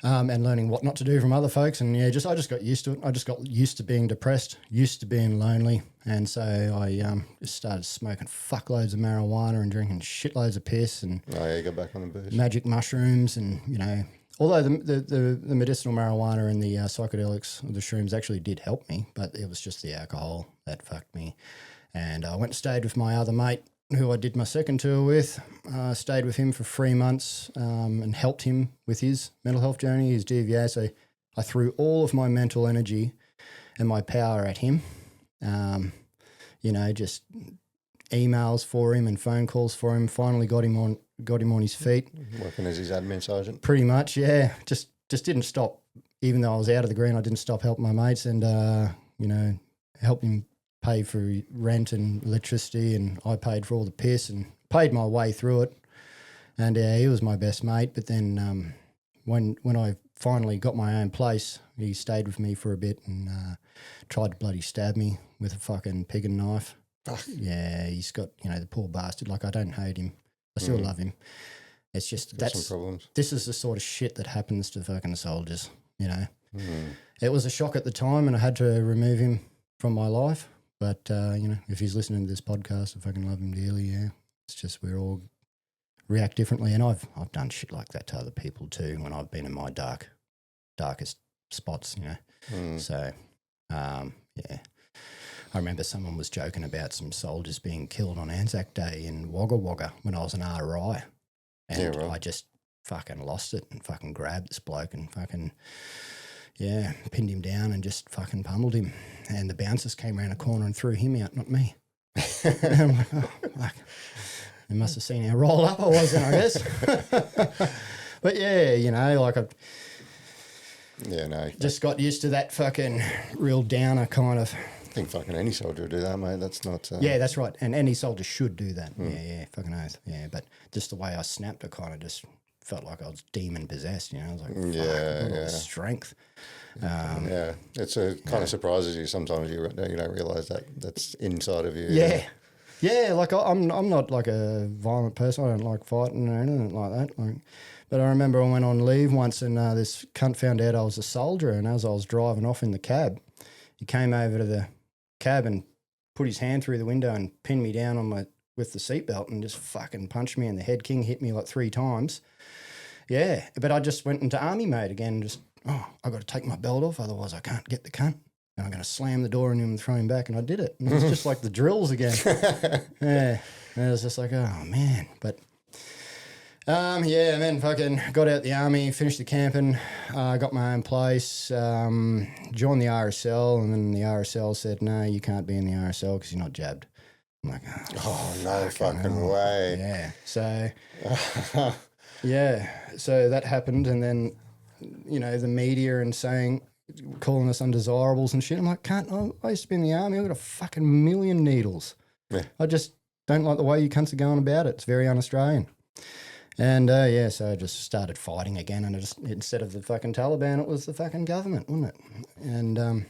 And learning what not to do from other folks. And yeah, I just got used to it. I just got used to being depressed, used to being lonely. And so I just started smoking fuckloads of marijuana and drinking shitloads of piss and you got back on the booze. Magic mushrooms. And, you know, although the medicinal marijuana and the psychedelics, the shrooms actually did help me, but it was just the alcohol that fucked me. And I went and stayed with my other mate, who I did my second tour with. Stayed with him for 3 months and helped him with his mental health journey, his DVA. So I threw all of my mental energy and my power at him. You know, just emails for him and phone calls for him. Finally got him on his feet. Working as his admin sergeant. Pretty much, yeah. Just didn't stop. Even though I was out of the green, I didn't stop helping my mates and you know, helped him pay for rent and electricity, and I paid for all the piss and paid my way through it. And he was my best mate. But then when I finally got my own place, he stayed with me for a bit and tried to bloody stab me with a fucking pig and knife. Ugh. Yeah, he's got, you know, the poor bastard. Like, I don't hate him. I still love him. It's just this is the sort of shit that happens to fucking soldiers, you know. It was a shock at the time, and I had to remove him from my life. But, you know, if he's listening to this podcast, I fucking love him dearly, yeah. It's just we all react differently. And I've done shit like that to other people too when I've been in my darkest spots, you know. So, yeah. I remember someone was joking about some soldiers being killed on Anzac Day in Wagga Wagga when I was an RI. And I just fucking lost it and fucking grabbed this bloke and fucking... yeah, pinned him down and just fucking pummeled him. And the bouncers came around a corner and threw him out, not me. And I'm like, oh, fuck. They must have seen how rolled up I was then, I guess. But yeah, you know, like just got used to that fucking real downer kind of. I think fucking any soldier would do that, mate. That's not... Yeah, that's right. And any soldier should do that. Yeah, fucking oath. Yeah, but just the way I snapped, I kind of just... felt like I was demon possessed, you know. I was like, fuck, look at the strength. Yeah, it's kind of surprises you sometimes. You don't realize that's inside of you. Yeah, yeah. Like I'm not like a violent person. I don't like fighting or anything like that. Like, but I remember I went on leave once, and this cunt found out I was a soldier. And as I was driving off in the cab, he came over to the cab and put his hand through the window and pinned me down with the seatbelt and just fucking punched me in the head. King hit me like 3 times. Yeah, but I just went into army mode again. Just, I got to take my belt off, otherwise I can't get the cunt. And I'm going to slam the door on him and throw him back. And I did it. And it was just like the drills again. Yeah, and it was just like, oh man. But yeah, and then fucking got out the army, finished the camping, got my own place, joined the RSL, and then the RSL said, no, you can't be in the RSL because you're not jabbed. I'm like, oh no fucking way. Yeah, so... yeah, so that happened, and then, you know, the media and saying, calling us undesirables and shit. I'm like, I used to be in the army. I've got a fucking million needles. Yeah. I just don't like the way you cunts are going about it. It's very un-Australian. And, so I just started fighting again, and instead of the fucking Taliban, it was the fucking government, wasn't it? And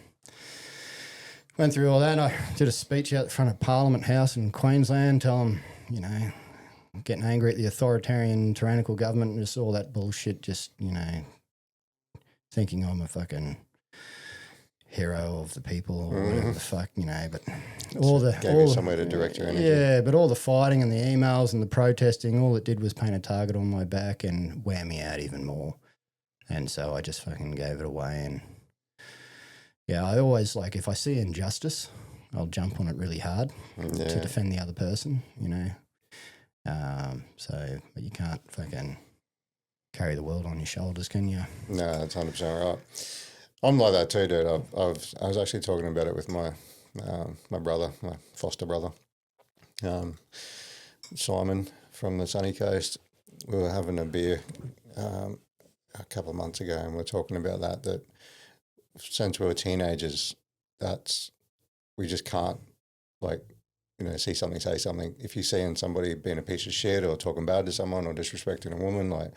went through all that. I did a speech out the front of Parliament House in Queensland, telling them, getting angry at the authoritarian, tyrannical government and just all that bullshit, just, thinking I'm a fucking hero of the people or whatever the fuck, but gave you somewhere to direct your energy. Yeah, but all the fighting and the emails and the protesting, all it did was paint a target on my back and wear me out even more. And so I just fucking gave it away. And yeah, I always, like, if I see injustice, I'll jump on it really hard to defend the other person, but you can't fucking carry the world on your shoulders, can you? No, that's 100% right. I'm like that too, dude. I was actually talking about it with my brother, my foster brother, Simon from the sunny coast. We were having a beer a couple of months ago, and we're talking about that since we were teenagers, we just can't, like, see something, say something. If you're seeing somebody being a piece of shit or talking bad to someone or disrespecting a woman, like,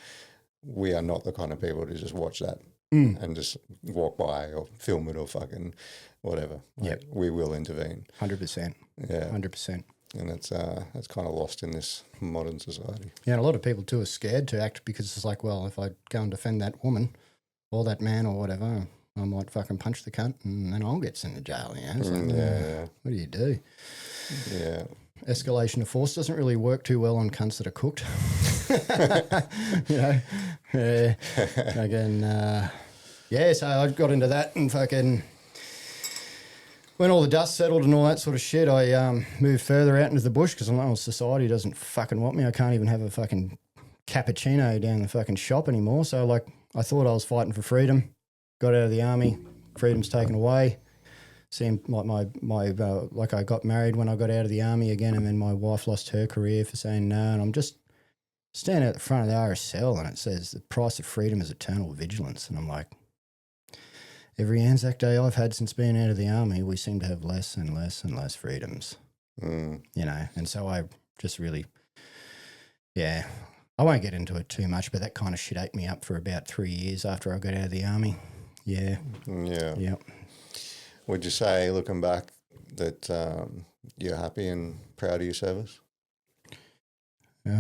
we are not the kind of people to just watch that and just walk by or film it or fucking whatever. Like, we will intervene. 100%. Yeah. 100%. And that's kind of lost in this modern society. Yeah, and a lot of people too are scared to act because it's like, well, if I go and defend that woman or that man or whatever, I might fucking punch the cunt and then I'll get sent to jail. So, what do you do? Yeah. Escalation of force doesn't really work too well on cunts that are cooked. Again, so I got into that and fucking when all the dust settled and all that sort of shit, I moved further out into the bush because I'm like, society doesn't fucking want me. I can't even have a fucking cappuccino down the fucking shop anymore. So, like, I thought I was fighting for freedom. Got out of the army, freedom's taken away. Seemed like like I got married when I got out of the army again, and then my wife lost her career for saying no. And I'm just standing at the front of the RSL, and it says the price of freedom is eternal vigilance. And I'm like, every Anzac Day I've had since being out of the army, we seem to have less and less and less freedoms. And so I just really, I won't get into it too much, but that kind of shit ate me up for about 3 years after I got out of the army. Yeah. Would you say, looking back, that you're happy and proud of your service? I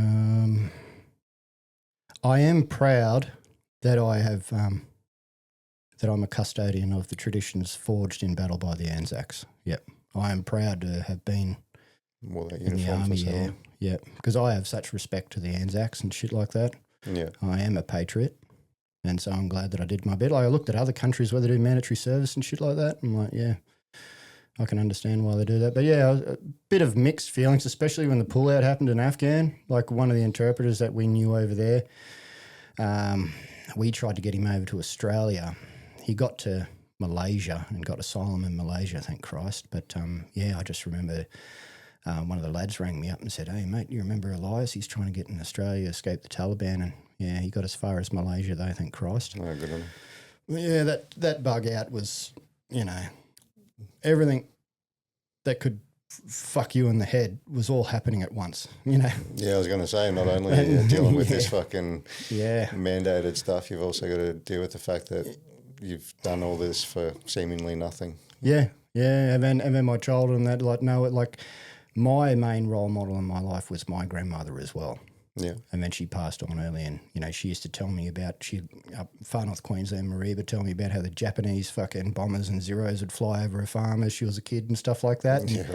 am proud that I have that I'm a custodian of the traditions forged in battle by the Anzacs. Yep, I am proud to have been in the army. Yeah, because I have such respect to the Anzacs and shit like that. Yeah, I am a patriot. And so I'm glad that I did my bit. Like, I looked at other countries where they do mandatory service and shit like that. I'm like, yeah, I can understand why they do that. But yeah, a bit of mixed feelings, especially when the pullout happened in Afghan. Like, one of the interpreters that we knew over there, we tried to get him over to Australia. He got to Malaysia and got asylum in Malaysia, thank Christ. But I just remember one of the lads rang me up and said, hey, mate, you remember Elias? He's trying to get in Australia, escape the Taliban. And yeah, he got as far as Malaysia though, thank Christ. Oh, good on him. Yeah, that bug out was, everything that could fuck you in the head was all happening at once, Yeah, I was going to say, not only are you dealing with this fucking mandated stuff, you've also got to deal with the fact that you've done all this for seemingly nothing. Yeah, and then my childhood and that, my main role model in my life was my grandmother as well. Yeah. And then she passed on early, and, she used to tell me about, up far north Queensland, Mareeba, tell me about how the Japanese fucking bombers and Zeros would fly over her farm as she was a kid and stuff like that. And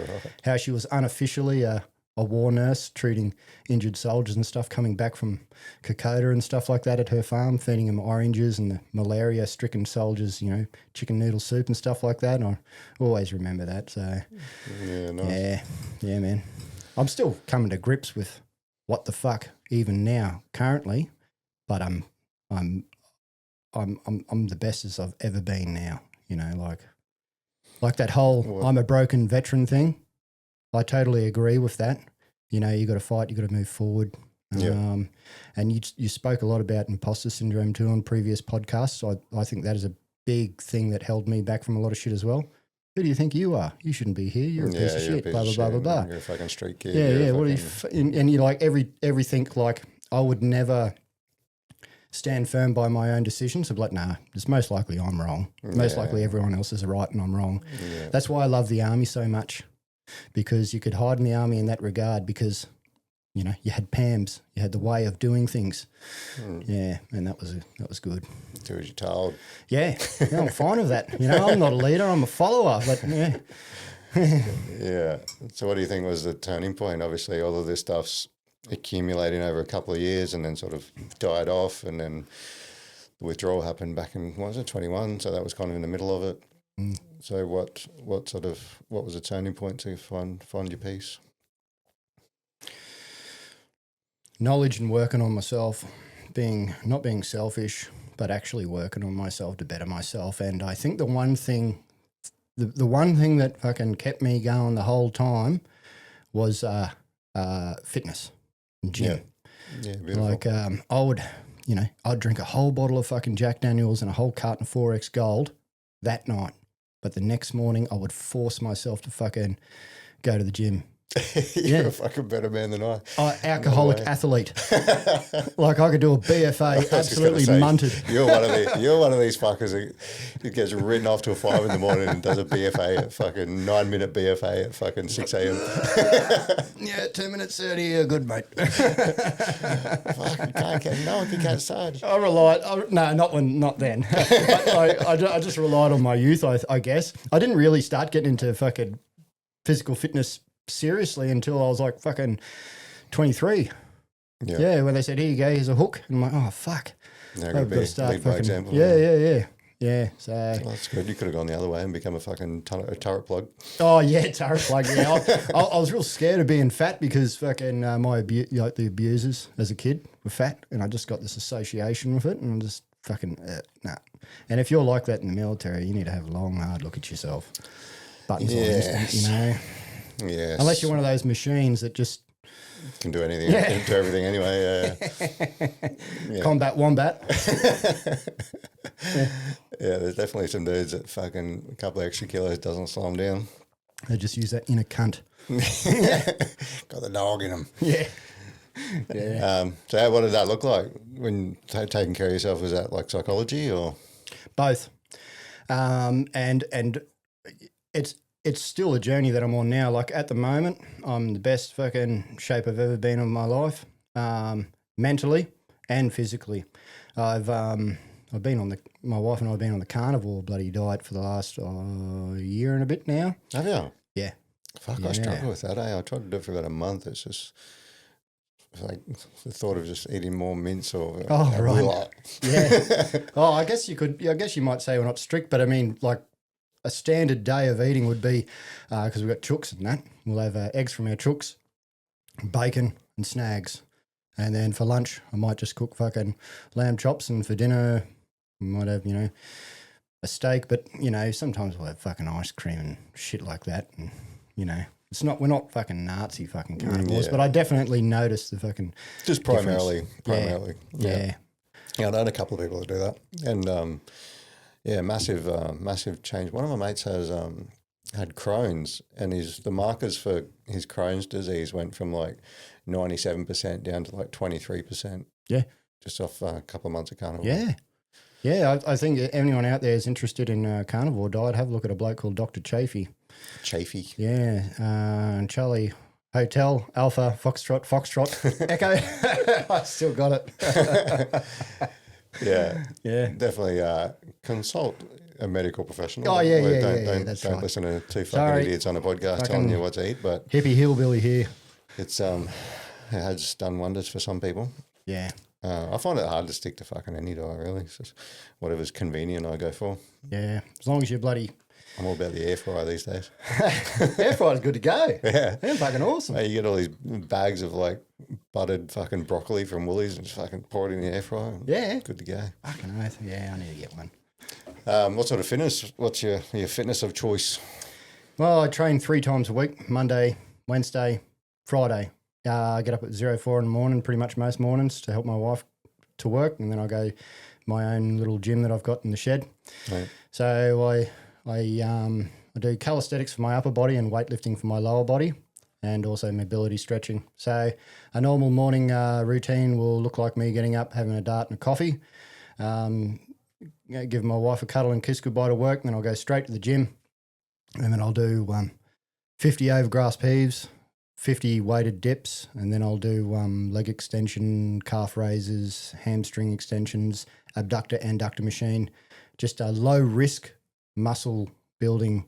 how she was unofficially a war nurse treating injured soldiers and stuff coming back from Kokoda and stuff like that at her farm, feeding them oranges and the malaria-stricken soldiers, chicken noodle soup and stuff like that. And I always remember that. So, yeah, nice. Yeah, man. I'm still coming to grips with what the fuck even now currently, but I'm the best as I've ever been now, like that whole I'm a broken veteran thing. I totally agree with that. You got to fight, you got to move forward. And you spoke a lot about imposter syndrome too on previous podcasts. So I think that is a big thing that held me back from a lot of shit as well. Who do you think you are? You shouldn't be here. You're a piece of shit. Blah, blah, blah, blah, blah. You're a fucking street kid. Yeah. What do you and you're like everything, like I would never stand firm by my own decisions. I'm like, nah, it's most likely I'm wrong. Most likely everyone else is right and I'm wrong. Yeah. That's why I love the army so much, because you could hide in the army in that regard because, you know, you had PAMs, you had the way of doing things. Yeah, and that was good. Do as you're told. Yeah, I'm fine with that. You know, I'm not a leader, I'm a follower, but yeah. Yeah. So what do you think was the turning point? Obviously, all of this stuff's accumulating over a couple of years and then sort of died off, and then the withdrawal happened back in, what was it, 21? So that was kind of in the middle of it. So what was the turning point to find your peace? Knowledge and working on myself, not being selfish, but actually working on myself to better myself. And I think the one thing that fucking kept me going the whole time was fitness and gym. Yeah, beautiful. Like I'd drink a whole bottle of fucking Jack Daniels and a whole carton of 4X Gold that night, but the next morning I would force myself to fucking go to the gym. You're a fucking better man than I. Alcoholic athlete. Like I could do a BFA absolutely munted. You're one of these fuckers that gets written off till 5 in the morning and does a BFA at fucking 9-minute BFA at fucking 6 a.m. Yeah, 2 minutes 30. Yeah, good mate. Fucking no one can catch Sarge. I relied. Not then. I just relied on my youth. I guess I didn't really start getting into fucking physical fitness seriously until I was like fucking 23. Yeah, when they said, here you go, here's a hook. And I'm like, oh, fuck. I've got to start lead by example. Yeah, so... Well, that's good. You could have gone the other way and become a fucking turret plug. Oh, yeah, turret plug, yeah. I was real scared of being fat because fucking the abusers as a kid were fat, and I just got this association with it, and I'm just fucking, nah. And if you're like that in the military, you need to have a long, hard look at yourself. Buttons on instant, you know. Yes. Unless you're one of those machines that just can do anything, do everything anyway. Combat wombat. Yeah, there's definitely some dudes that fucking a couple of extra kilos doesn't slow them down. They just use that inner cunt. Got the dog in them. Yeah. So what did that look like when taking care of yourself? Was that like psychology or both? And it's still a journey that I'm on now. Like at the moment, I'm the best fucking shape I've ever been in my life, mentally and physically. I've been my wife and I have been on the carnivore bloody diet for the last year and a bit now. Have you? Yeah. Fuck, I struggle with that. I tried to do it for about a month. It's just like the thought of just eating more mince or right. Yeah. I guess you might say we're not strict, but I mean like. A standard day of eating would be, because we've got chooks and that, we'll have eggs from our chooks, bacon and snags. And then for lunch, I might just cook fucking lamb chops, and for dinner, we might have, a steak. But, sometimes we'll have fucking ice cream and shit like that. And, we're not fucking Nazi fucking carnivores, but I definitely notice the fucking just primarily. Yeah. Yeah, I know a couple of people that do that. And, massive change. One of my mates has had Crohn's, and the markers for his Crohn's disease went from like 97% down to like 23%. Yeah, just off a couple of months of carnivore. Yeah. I think anyone out there is interested in carnivore diet, have a look at a bloke called Dr. Chafee. Yeah, and Charlie Hotel Alpha Foxtrot Echo. I still got it. Yeah, definitely consult a medical professional. Oh, yeah, Don't right. listen to two fucking idiots on a podcast telling you what to eat. But hippie hillbilly here. It's it has done wonders for some people. Yeah. I find it hard to stick to fucking any diet, really. It's just whatever's convenient I go for. Yeah, as long as you're bloody... I'm all about the air fryer these days. Air fryer's good to go. Yeah. They're fucking awesome. Mate, you get all these bags of like buttered fucking broccoli from Woolies and just fucking pour it in the air fryer. Yeah. Good to go. Fucking oath. Yeah, I need to get one. What sort of fitness? What's your fitness of choice? Well, I train 3 times a week, Monday, Wednesday, Friday. I get up at 04 in the morning, pretty much most mornings, to help my wife to work, and then I go my own little gym that I've got in the shed. Right. So I do calisthenics for my upper body and weightlifting for my lower body, and also mobility stretching. So a normal morning routine will look like me getting up, having a dart and a coffee, give my wife a cuddle and kiss goodbye to work, then I'll go straight to the gym, and then I'll do 50 overgrasp heaves, 50 weighted dips, and then I'll do leg extension, calf raises, hamstring extensions, abductor and adductor machine, just a low risk muscle building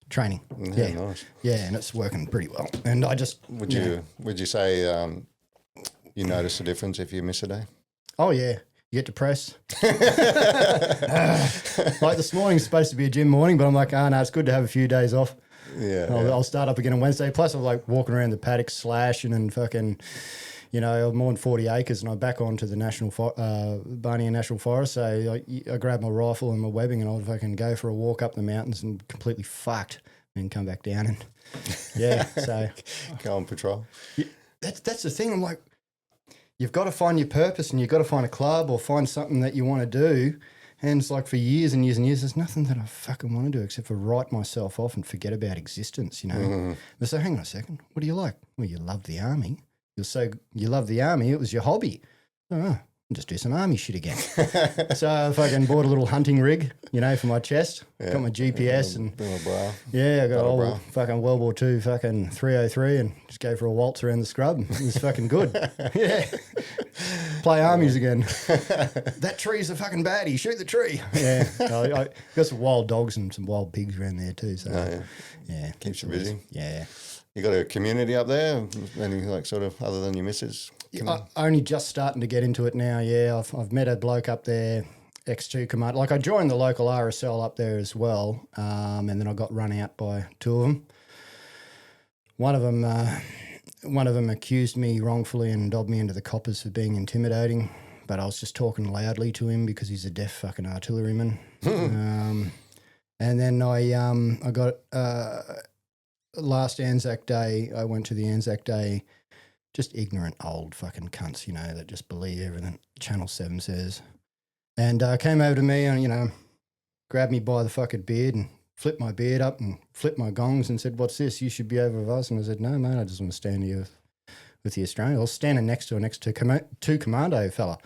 training. Yeah, nice. Yeah, and it's working pretty well. And I just would you say you notice a difference if you miss a day? Oh yeah, you get depressed. Like this morning's supposed to be a gym morning, but I'm like, no, it's good to have a few days off. Yeah, I'll start up again on Wednesday. Plus, I'm like walking around the paddock slashing and fucking, I'm more than 40 acres, and I'm back onto the Barnier National Forest. So I grab my rifle and my webbing, and I'll fucking go for a walk up the mountains and completely fucked, and come back down and so go on patrol. Yeah, that's the thing. I'm like, you've got to find your purpose, and you've got to find a club or find something that you want to do. And it's like for years and years and years, there's nothing that I fucking want to do except for write myself off and forget about existence, But so hang on a second, what do you like? Well, you love the army. You love the army. It was your hobby. Oh, I'll just do some army shit again. So I fucking bought a little hunting rig, for my chest. Yeah. Got my GPS and I got old fucking World War II fucking 303 and just go for a waltz around the scrub. It was fucking good. Yeah. Play armies again. That tree's a fucking baddie. Shoot the tree. Yeah. I got some wild dogs and some wild pigs around there too. So yeah. Keeps you busy. Yeah. You got a community up there? Any sort of other than your missus? Only just starting to get into it now. Yeah, I've met a bloke up there, X2 command. Like I joined the local RSL up there as well, and then I got run out by two of them. One of them accused me wrongfully and dobbed me into the coppers for being intimidating. But I was just talking loudly to him because he's a deaf fucking artilleryman. And then I got. Last Anzac Day, I went to the Anzac Day, just ignorant old fucking cunts, that just believe everything Channel 7 says. And came over to me and, grabbed me by the fucking beard and flipped my beard up and flipped my gongs and said, "What's this? You should be over with us." And I said, "No, mate, I just want to stand here with the Australians." I was standing next to two commando fella.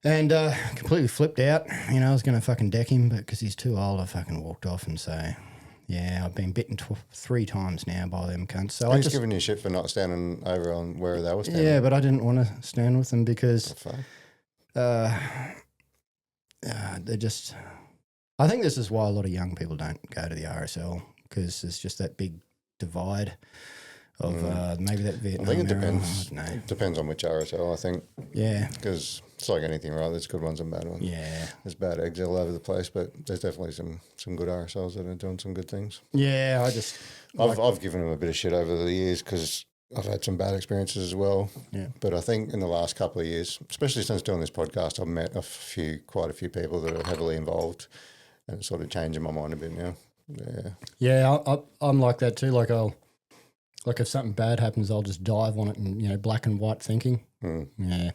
And completely flipped out. I was going to fucking deck him, but because he's too old, I fucking walked off and so... Yeah, I've been bitten 3 times now by them cunts. So I just giving you shit for not standing over on where they were standing. Yeah, but I didn't want to stand with them because they're just... I think this is why a lot of young people don't go to the RSL, because there's just that big divide of maybe that Vietnam I think it era. depends. I don't know. It depends on which RSL, I think. Yeah. Because it's like anything, right? There's good ones and bad ones. Yeah. There's bad eggs all over the place, but there's definitely some good RSLs that are doing some good things. Yeah, I've given them a bit of shit over the years because I've had some bad experiences as well. Yeah. But I think in the last couple of years, especially since doing this podcast, I've met quite a few people that are heavily involved, and it's sort of changing my mind a bit now. Yeah. Yeah, I'm like that too. Like if something bad happens, I'll just dive on it and, black and white thinking. Yeah,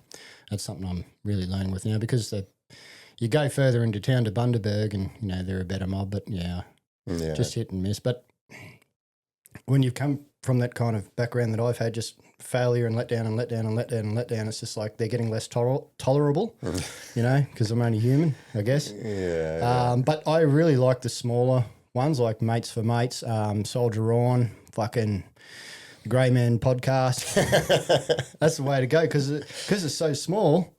that's something I'm really learning with now because you go further into town to Bundaberg and, they're a better mob, but just hit and miss. But when you've come from that kind of background that I've had, just failure and let down and let down and let down and let down, it's just like they're getting less tolerable, because I'm only human, I guess. Yeah. But I really like the smaller ones like Mates for Mates, Soldier On, fucking... Grey Man podcast. That's the way to go because it's so small.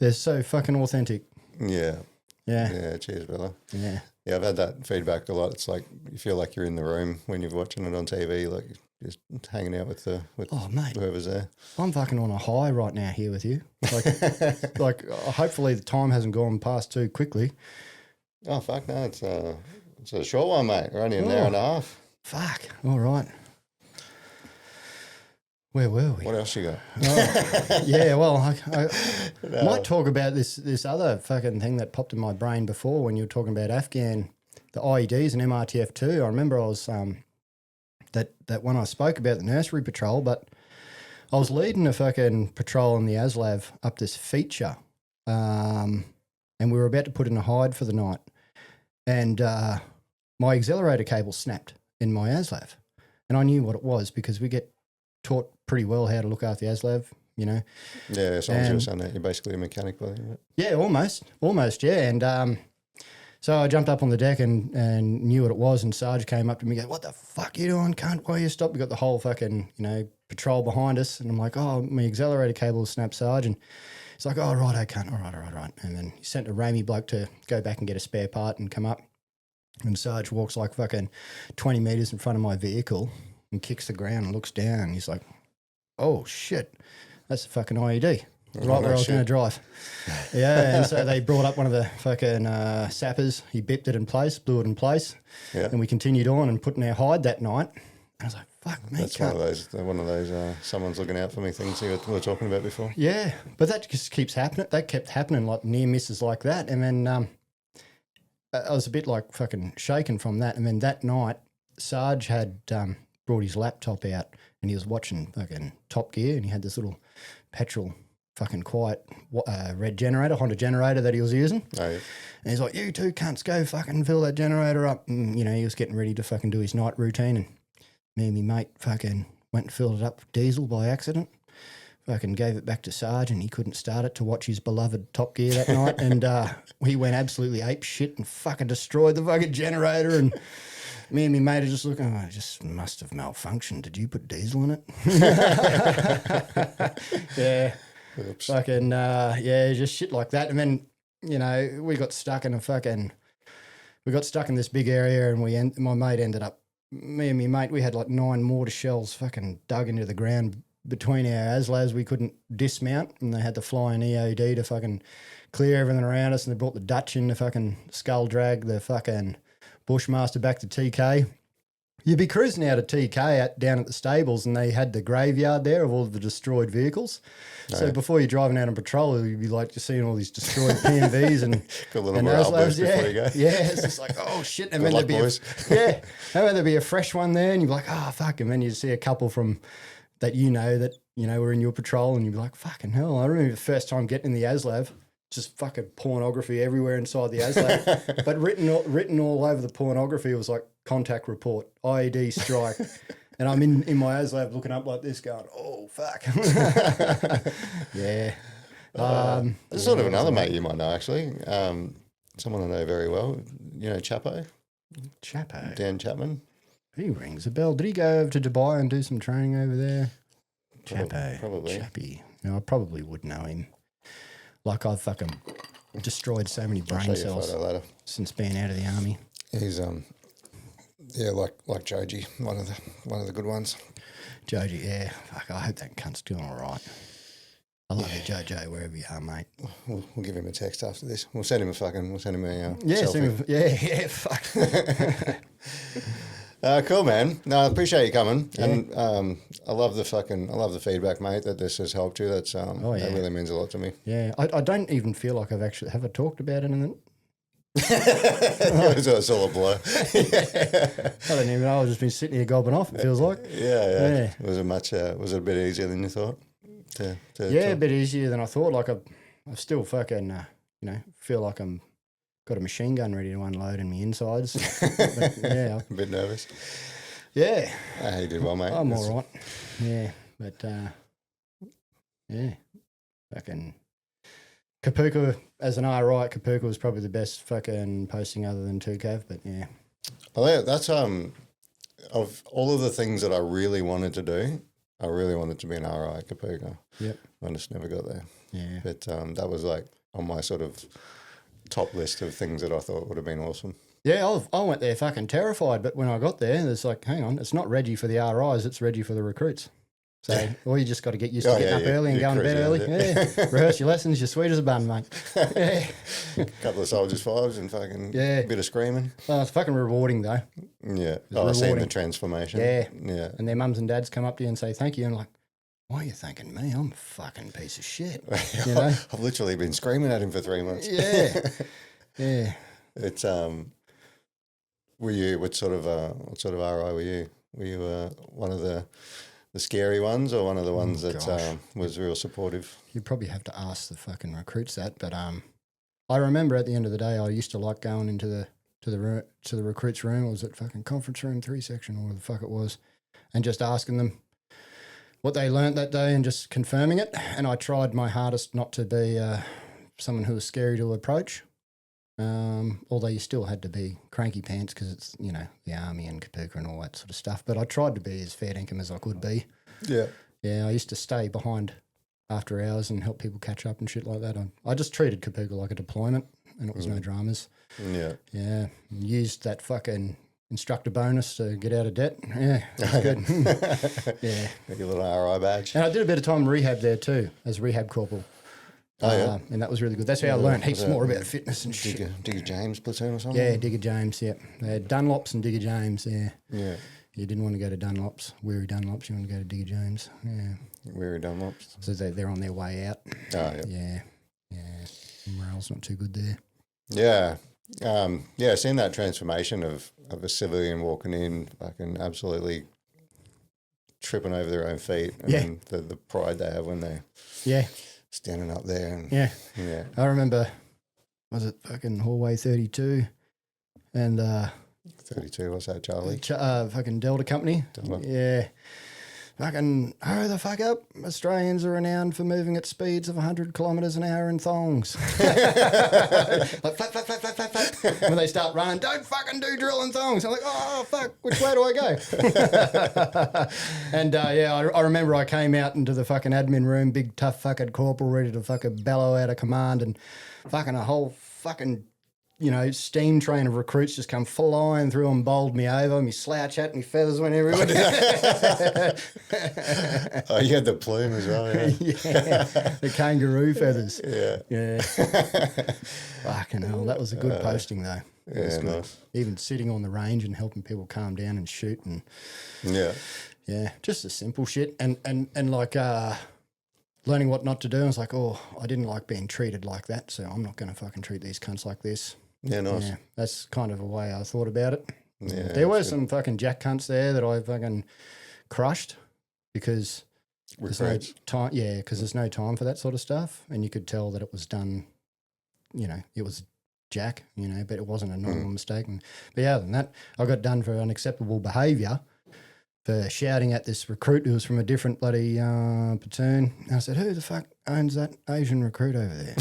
They're so fucking authentic. Yeah. Yeah. Yeah. Cheers, brother. Yeah. Yeah, I've had that feedback a lot. It's like you feel like you're in the room when you're watching it on TV, like just hanging out with mate, whoever's there. I'm fucking on a high right now here with you. Like hopefully the time hasn't gone past too quickly. Oh fuck no, it's a short one, mate. We're only an hour and a half. Fuck. All right. Where were we? What else you got? Yeah, well, I might talk about this other fucking thing that popped in my brain before when you were talking about Afghan, the IEDs and MRTF2. I remember I was that when I spoke about the nursery patrol, but I was leading a fucking patrol in the ASLAV up this feature and we were about to put in a hide for the night, and my accelerator cable snapped in my ASLAV, and I knew what it was because we get taught pretty well how to look after the ASLAV, you know. Yeah, as long as you're saying that, you're basically a mechanic, by the way. Yeah, almost, yeah. And so I jumped up on the deck and knew what it was, and Sarge came up to me and goes, "What the fuck you doing, cunt? Why you stop?" We got the whole fucking, patrol behind us, and I'm like, "Oh, my accelerator cable snapped, Sarge." And he's like, "Oh, right, cunt, all right." And then he sent a Ramey bloke to go back and get a spare part and come up. And Sarge walks like fucking 20 metres in front of my vehicle and kicks the ground and looks down. And he's like, "Oh, shit, that's a fucking IED. Right where I was going to drive." Yeah, and so they brought up one of the fucking sappers. He bipped it in place, blew it in place. Yeah. And we continued on and put in our hide that night. And I was like, fuck me. That's one of those someone's looking out for me things we were talking about before. Yeah, but that just keeps happening. That kept happening, like near misses like that. And then I was a bit like fucking shaken from that. And then that night, Sarge had brought his laptop out and he was watching fucking Top Gear, and he had this little petrol fucking quiet red generator, Honda generator that he was using. Oh, yeah. And he's like, "You two cunts, go fucking fill that generator up." And, he was getting ready to fucking do his night routine, and me and my mate fucking went and filled it up with diesel by accident. Fucking gave it back to Sarge, and he couldn't start it to watch his beloved Top Gear that night. And we went absolutely ape shit and fucking destroyed the fucking generator. And me and my mate are just looking, "Oh, it just must have malfunctioned. Did you put diesel in it?" Yeah. Oops. Fucking, just shit like that. And then, we got stuck in this big area, and my mate ended up, me and my mate, we had like 9 mortar shells fucking dug into the ground between our ASLAVs. We couldn't dismount, and they had to fly an EOD to fucking clear everything around us, and they brought the Dutch in to fucking skull drag the fucking Bushmaster back to TK. You'd be cruising out of TK down at the stables, and they had the graveyard there of all the destroyed vehicles. Oh, so before you're driving out on patrol, you'd be like just seeing all these destroyed PMVs and got a little morale boost before you go. Yeah, it's just like, oh shit. And then there'd be there'd be a fresh one there, and you'd be like, oh fuck. And then you'd see a couple from that were in your patrol, and you'd be like, fucking hell. I remember the first time getting in the ASLAV, just fucking pornography everywhere inside the ASLAV. But written all over the pornography was like, "Contact report, IED strike." And I'm in my ASLAV looking up like this going, "Oh, fuck." Yeah. Sort of another mate you might know, actually. Someone I know very well. Chapo? Chapo? Dan Chapman. He rings a bell. Did he go over to Dubai and do some training over there? Chapo. Probably. Chappy. I probably would know him. Like, I've fucking destroyed so many brain cells since being out of the army. He's like Joji, one of the good ones. Joji, yeah. Fuck, I hope that cunt's doing all right. I love you, Jojo, wherever you are, mate. We'll give him a text after this. We'll send him a selfie. Fuck. Cool, man. No, I appreciate you coming, and I love the feedback, mate. That this has helped you. That really means a lot to me. Yeah, I don't even feel like have I talked about anything. It's all a blur. I don't even know. I've just been sitting here gobbing off. It feels like. Yeah. Was it a bit easier than you thought? A bit easier than I thought. Like I still fucking feel like I'm got a machine gun ready to unload in my insides. But, yeah, a bit nervous. Yeah, you did well, mate. I'm all right. Yeah, but fucking. Kapuka, as an RI, Kapuka was probably the best fucking posting other than 2Cav, but yeah. Well, that's of all of the things that I really wanted to do, I really wanted to be an RI at Kapuka. Yep. I just never got there. Yeah. But that was like on my sort of top list of things that I thought would have been awesome. Yeah, I went there fucking terrified, but when I got there, it's like, hang on, it's not Reggie for the RIs, it's Reggie for the recruits. So, or you just got to get used to getting up early and going to bed early. Yeah. Rehearse your lessons, you're sweet as a bun, mate. Yeah. A couple of soldiers fives and fucking a bit of screaming. Oh, it's fucking rewarding though. Yeah. I've seen the transformation. Yeah. Yeah. And their mums and dads come up to you and say thank you, and like, why are you thanking me? I'm a fucking piece of shit. I've literally been screaming at him for 3 months. Yeah. Yeah. It's were you what sort of RI were you? Were you one of the the scary ones or one of the ones that gosh. was real supportive? You probably have to ask the fucking recruits that, but I remember at the end of the day, I used to like going into the recruits room. It was at fucking conference room 3 section or whatever the fuck it was, and just asking them what they learnt that day and just confirming it. And I tried my hardest not to be someone who was scary to approach. Although you still had to be cranky pants because it's, you know, the army and Kapooka and all that sort of stuff. But I tried to be as fair dinkum as I could be. Yeah. Yeah, I used to stay behind after hours and help people catch up and shit like that. I just treated Kapooka like a deployment and it was no dramas. Yeah. Yeah, used that fucking instructor bonus to get out of debt. Yeah, that's good. Yeah. Got your little RI badge. And I did a bit of time in rehab there too, as rehab corporal. Oh, yeah. And that was really good. That's how I learned heaps more about fitness and shit. Digger James platoon or something? Yeah, Digger James, yeah. They had Dunlops and Digger James, yeah. Yeah. You didn't want to go to Dunlops, Weary Dunlops, you want to go to Digger James, yeah. Weary Dunlops. So they're on their way out. Oh, yeah. Yeah, yeah. Morale's not too good there. Yeah. Yeah, seeing that transformation of a civilian walking in, fucking absolutely tripping over their own feet. And Yeah. then the pride they have when they're Yeah, standing up there. And, yeah. Yeah. I remember, was it fucking hallway 32 and 32, what's that, Charlie? fucking Delta Company? Delta. Yeah. Fucking hurry the fuck up. Australians are renowned for moving at speeds of 100 kilometres an hour in thongs. Like, flap, flap, flap, flap, flap, flap. When they start running, don't fucking do drill in thongs. I'm like, oh, fuck, which way do I go? And, I remember I came out into the fucking admin room, big tough fucking corporal, ready to fucking bellow out of command, and fucking a whole fucking, you know, steam train of recruits just come flying through and bowled me over. Me slouch hat, me feathers went everywhere. Oh, you had the plume as well, yeah. Yeah, the kangaroo feathers. Yeah. Yeah. Fucking hell, that was a good posting though. It was Yeah, good. nice. Even sitting on the range and helping people calm down and shoot and Yeah. just the simple shit and like learning what not to do. I was like, oh, I didn't like being treated like that, so I'm not going to fucking treat these cunts like this. Yeah, nice. Yeah, that's kind of a way I thought about it. Yeah, There were that's some fucking jack cunts there that I fucking crushed because there's no Recruits. time. Yeah, because there's no time for that sort of stuff, and you could tell that it was done. You know, it was jack. You know, but it wasn't a normal mistake. But yeah, other than that, I got done for unacceptable behaviour for shouting at this recruit who was from a different bloody platoon. And I said, who the fuck owns that Asian recruit over there?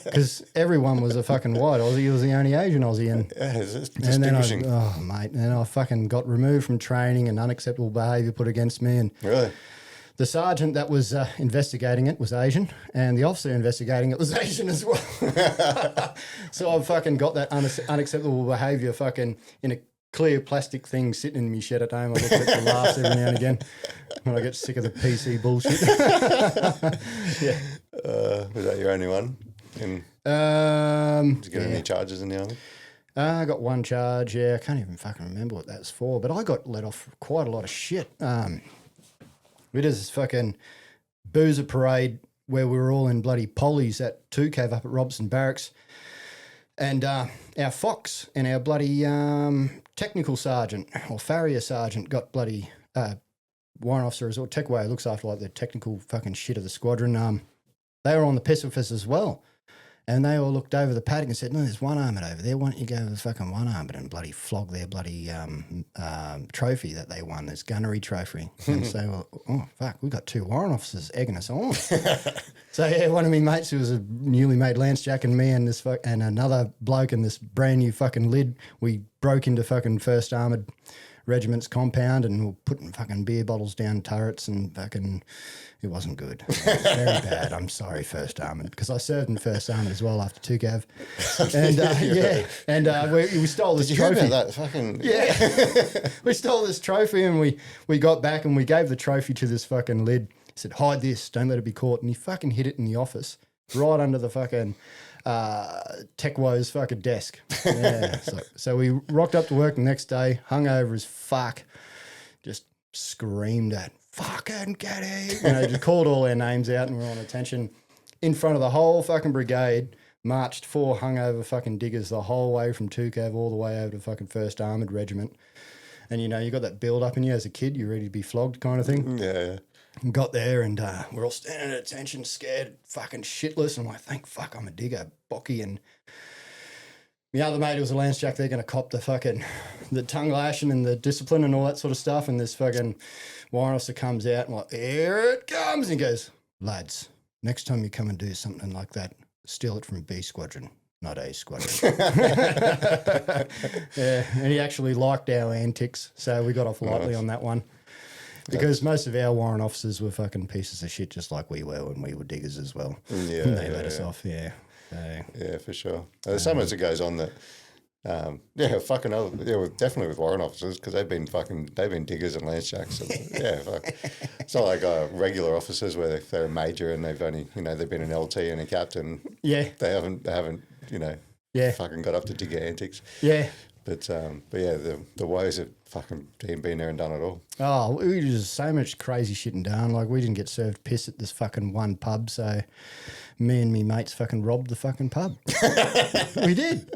Because everyone was a fucking white Aussie. He was the only Asian Aussie. And Yeah, it's and then distinguishing. mate, and then I fucking got removed from training and unacceptable behaviour put against me. And Really? the sergeant that was investigating it was Asian, and the officer investigating it was Asian as well. So I've fucking got that unacceptable behaviour fucking in a clear plastic thing sitting in me shed at home. I look at the laughs every now and again when I get sick of the PC bullshit. Yeah. Was that your only one? And did you get any charges in the army? I got one charge, yeah. I can't even fucking remember what that's for, but I got let off quite a lot of shit. We did this fucking boozer parade where we were all in bloody pollies at 2Cav up at Robson Barracks. And our Fox and our bloody technical sergeant or farrier sergeant got bloody warrant officer as well. Techway looks after like the technical fucking shit of the squadron. They were on the pacifist as well. And they all looked over the paddock and said, no, there's one armoured over there. Why don't you go with the fucking one armoured and bloody flog their bloody trophy that they won, this gunnery trophy. And so, well, oh, fuck, we got two warrant officers egging us on. So, yeah, one of my mates who was a newly made Lance Jack and me and this and another bloke in this brand new fucking lid, we broke into fucking 1st Armoured Regiment's compound and we're putting fucking beer bottles down turrets and fucking... It wasn't good. It was very bad. I'm sorry, 1st Armoured, because I served in 1st Armoured as well after 2Cav. And yeah, and we stole this trophy. Did you hear about that? Fucking Yeah, we stole this trophy and we got back and we gave the trophy to this fucking lid. He said, hide this, don't let it be caught. And he fucking hid it in the office, right under the fucking Techwo's fucking desk. Yeah, so we rocked up to work the next day, hungover as fuck, just screamed at, fucking get it. You know, just called all our names out and we're on attention in front of the whole fucking brigade, marched 4 hungover fucking diggers the whole way from 2Cav all the way over to fucking 1st Armoured Regiment. And, you know, you got that build up in you as a kid, you're ready to be flogged kind of thing. Yeah. And got there and we're all standing at attention, scared, fucking shitless. And I'm like, thank fuck I'm a digger, Bocky. And the other mate who was a Lance Jack, they're going to cop the tongue lashing and the discipline and all that sort of stuff. And this fucking warrant officer comes out and like, here it comes. And he goes, lads, next time you come and do something like that, steal it from B Squadron, not A Squadron. Yeah, and he actually liked our antics, so we got off lightly on that one. Because most of our warrant officers were fucking pieces of shit, just like we were when we were diggers as well. Yeah, and they let us off, yeah. So, yeah, for sure. There's so much that goes on that. Definitely with warrant officers because they've been diggers and lance jacks. And, fuck. It's not like regular officers where they're a major and they've only they've been an LT and a captain. Yeah, they haven't fucking got up to digger antics. Yeah, but the woes have fucking been there and done it all. Oh, we did so much crazy shit and done. Like we didn't get served piss at this fucking one pub, so me and me mates fucking robbed the fucking pub. We did.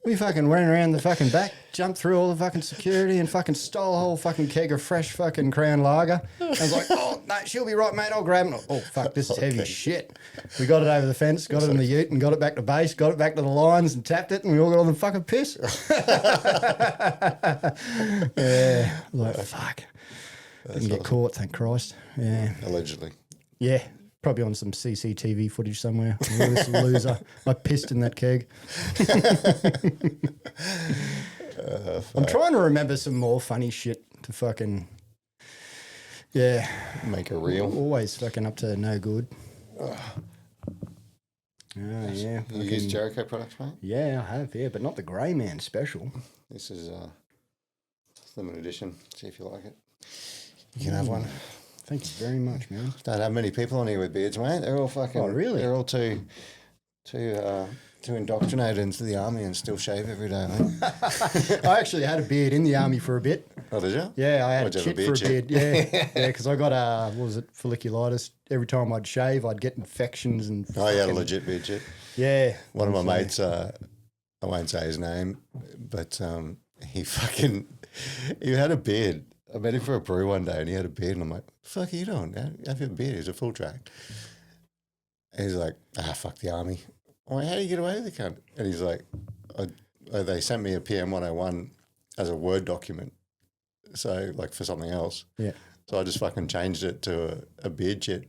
We fucking went around the fucking back, jumped through all the fucking security and fucking stole a whole fucking keg of fresh fucking Crown Lager. I was like, oh, no, she'll be right, mate. I'll grab it. Oh, fuck, this is heavy shit. We got it over the fence, got it in the ute and got it back to base, got it back to the lines and tapped it and we all got on the fucking piss. Yeah, like, fuck. Didn't get caught, thank Christ. Yeah. Allegedly. Yeah. Probably on some CCTV footage somewhere. This loser. I pissed in that keg. I'm trying to remember some more funny shit to fucking, make it real. Always fucking up to no good. Oh, yeah. You use Jericho products, mate? Yeah, I have, but not the Grey Man special. This is limited edition. See if you like it. You can have one. Thank you very much, man. Don't have many people on here with beards, mate. They're all fucking. Oh, really? They're all too indoctrinated into the army and still shave every day, mate. I actually had a beard in the army for a bit. Oh, did you? Yeah, I had a chit for a beard. Yeah, because I got folliculitis. Every time I'd shave, I'd get infections and. Oh, you had a legit beard chit. Yeah. One of my mates, I won't say his name, but he had a beard. I met him for a brew one day and he had a beard and I'm like, fuck are you doing? Have you a beard? He's a full track. And he's like, fuck the army. I'm like, how do you get away with it, cunt? And he's like, they sent me a PM 101 as a Word document. So, like, for something else. Yeah. So I just fucking changed it to a beard chit.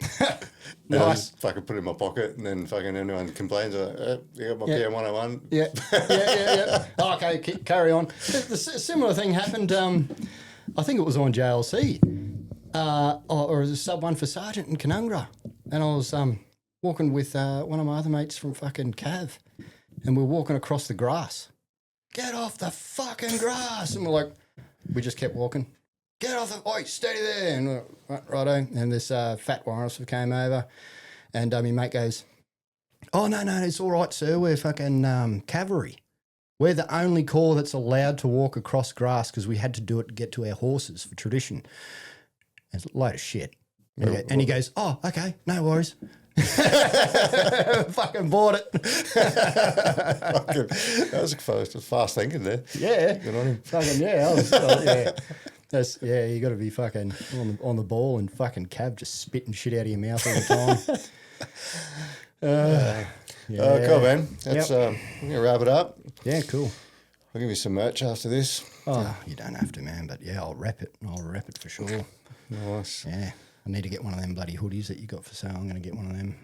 Nice. I just fucking put it in my pocket and then fucking anyone complains, like, you got my PM 101. Yeah. Yeah. Oh, okay, carry on. The similar thing happened, I think it was on JLC, or as a sub one for Sergeant in Canungra. And I was walking with one of my other mates from fucking Cav, and we're walking across the grass. Get off the fucking grass! And we just kept walking. Get off the, oi, steady there! And we're like, righto. And this fat warrant officer came over, and my mate goes, oh, no, it's all right, sir. We're fucking cavalry. We're the only corps that's allowed to walk across grass because we had to do it to get to our horses for tradition. It's a load of shit. And he goes, oh, okay, no worries. Fucking bought it. That was fast thinking there. Yeah. Good on him. Fucking, yeah. You got to be fucking on the ball and fucking Cav just spitting shit out of your mouth all the time. Yeah. Cool, man. That's we're gonna wrap it up. Yeah, cool. I'll give you some merch after this. Oh, you don't have to, man. But yeah, I'll wrap it. I'll wrap it for sure. Nice. Yeah, I need to get one of them bloody hoodies that you got for sale. I'm gonna get one of them.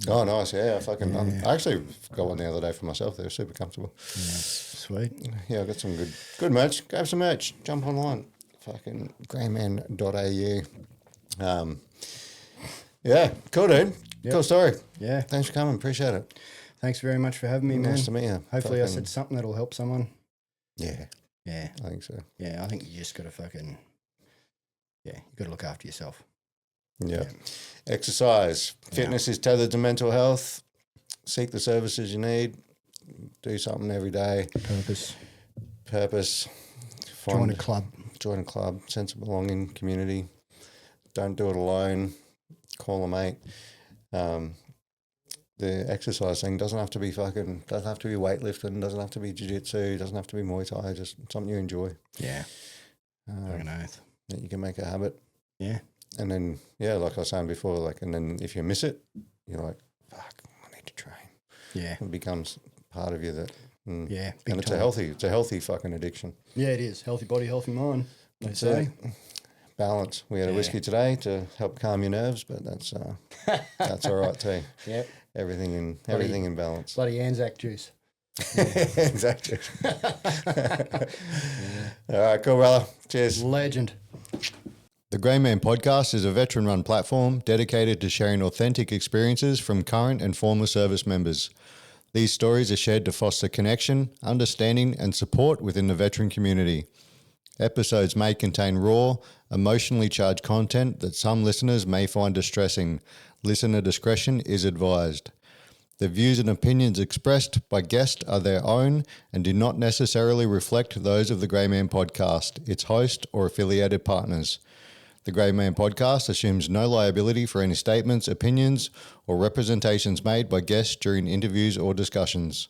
Oh, nice. Yeah, I actually got one the other day for myself. They were super comfortable. Yeah, sweet. Yeah, I got some good merch. Grab some merch. Jump online. Fucking greyman.au. Yeah, cool, dude. Yep. Cool story. Yeah. Thanks for coming. Appreciate it. Thanks very much for having me, man. Nice to meet you. Hopefully I said something that'll help someone. Yeah. Yeah. I think so. Yeah, I think you just got to you got to look after yourself. Yeah. Exercise. Fitness is tethered to mental health. Seek the services you need. Do something every day. Purpose. Join a club. Sense of belonging, community. Don't do it alone. Call a mate. The exercise thing doesn't have to be weightlifting, doesn't have to be jiu-jitsu, doesn't have to be Muay Thai, just something you enjoy. Yeah. Fucking oath. that you can make a habit. Yeah. And then, yeah, like I was saying before, like, and then if you miss it, you're like, fuck, I need to train. Yeah. It becomes part of you that, Yeah. and it's a healthy fucking addiction. Yeah, it is. Healthy body, healthy mind, they That's say. it. Balance. We had a whiskey today to help calm your nerves, but that's all right too. Yep. Everything in balance. Bloody Anzac juice. Exactly. All right, cool, brother. Cheers. Legend. The Grey Man Podcast is a veteran-run platform dedicated to sharing authentic experiences from current and former service members. These stories are shared to foster connection, understanding, and support within the veteran community. Episodes may contain raw, emotionally charged content that some listeners may find distressing. Listener discretion is advised. The views and opinions expressed by guests are their own and do not necessarily reflect those of the Grey Man Podcast, its host, or affiliated partners. The Grey Man Podcast assumes no liability for any statements, opinions, or representations made by guests during interviews or discussions.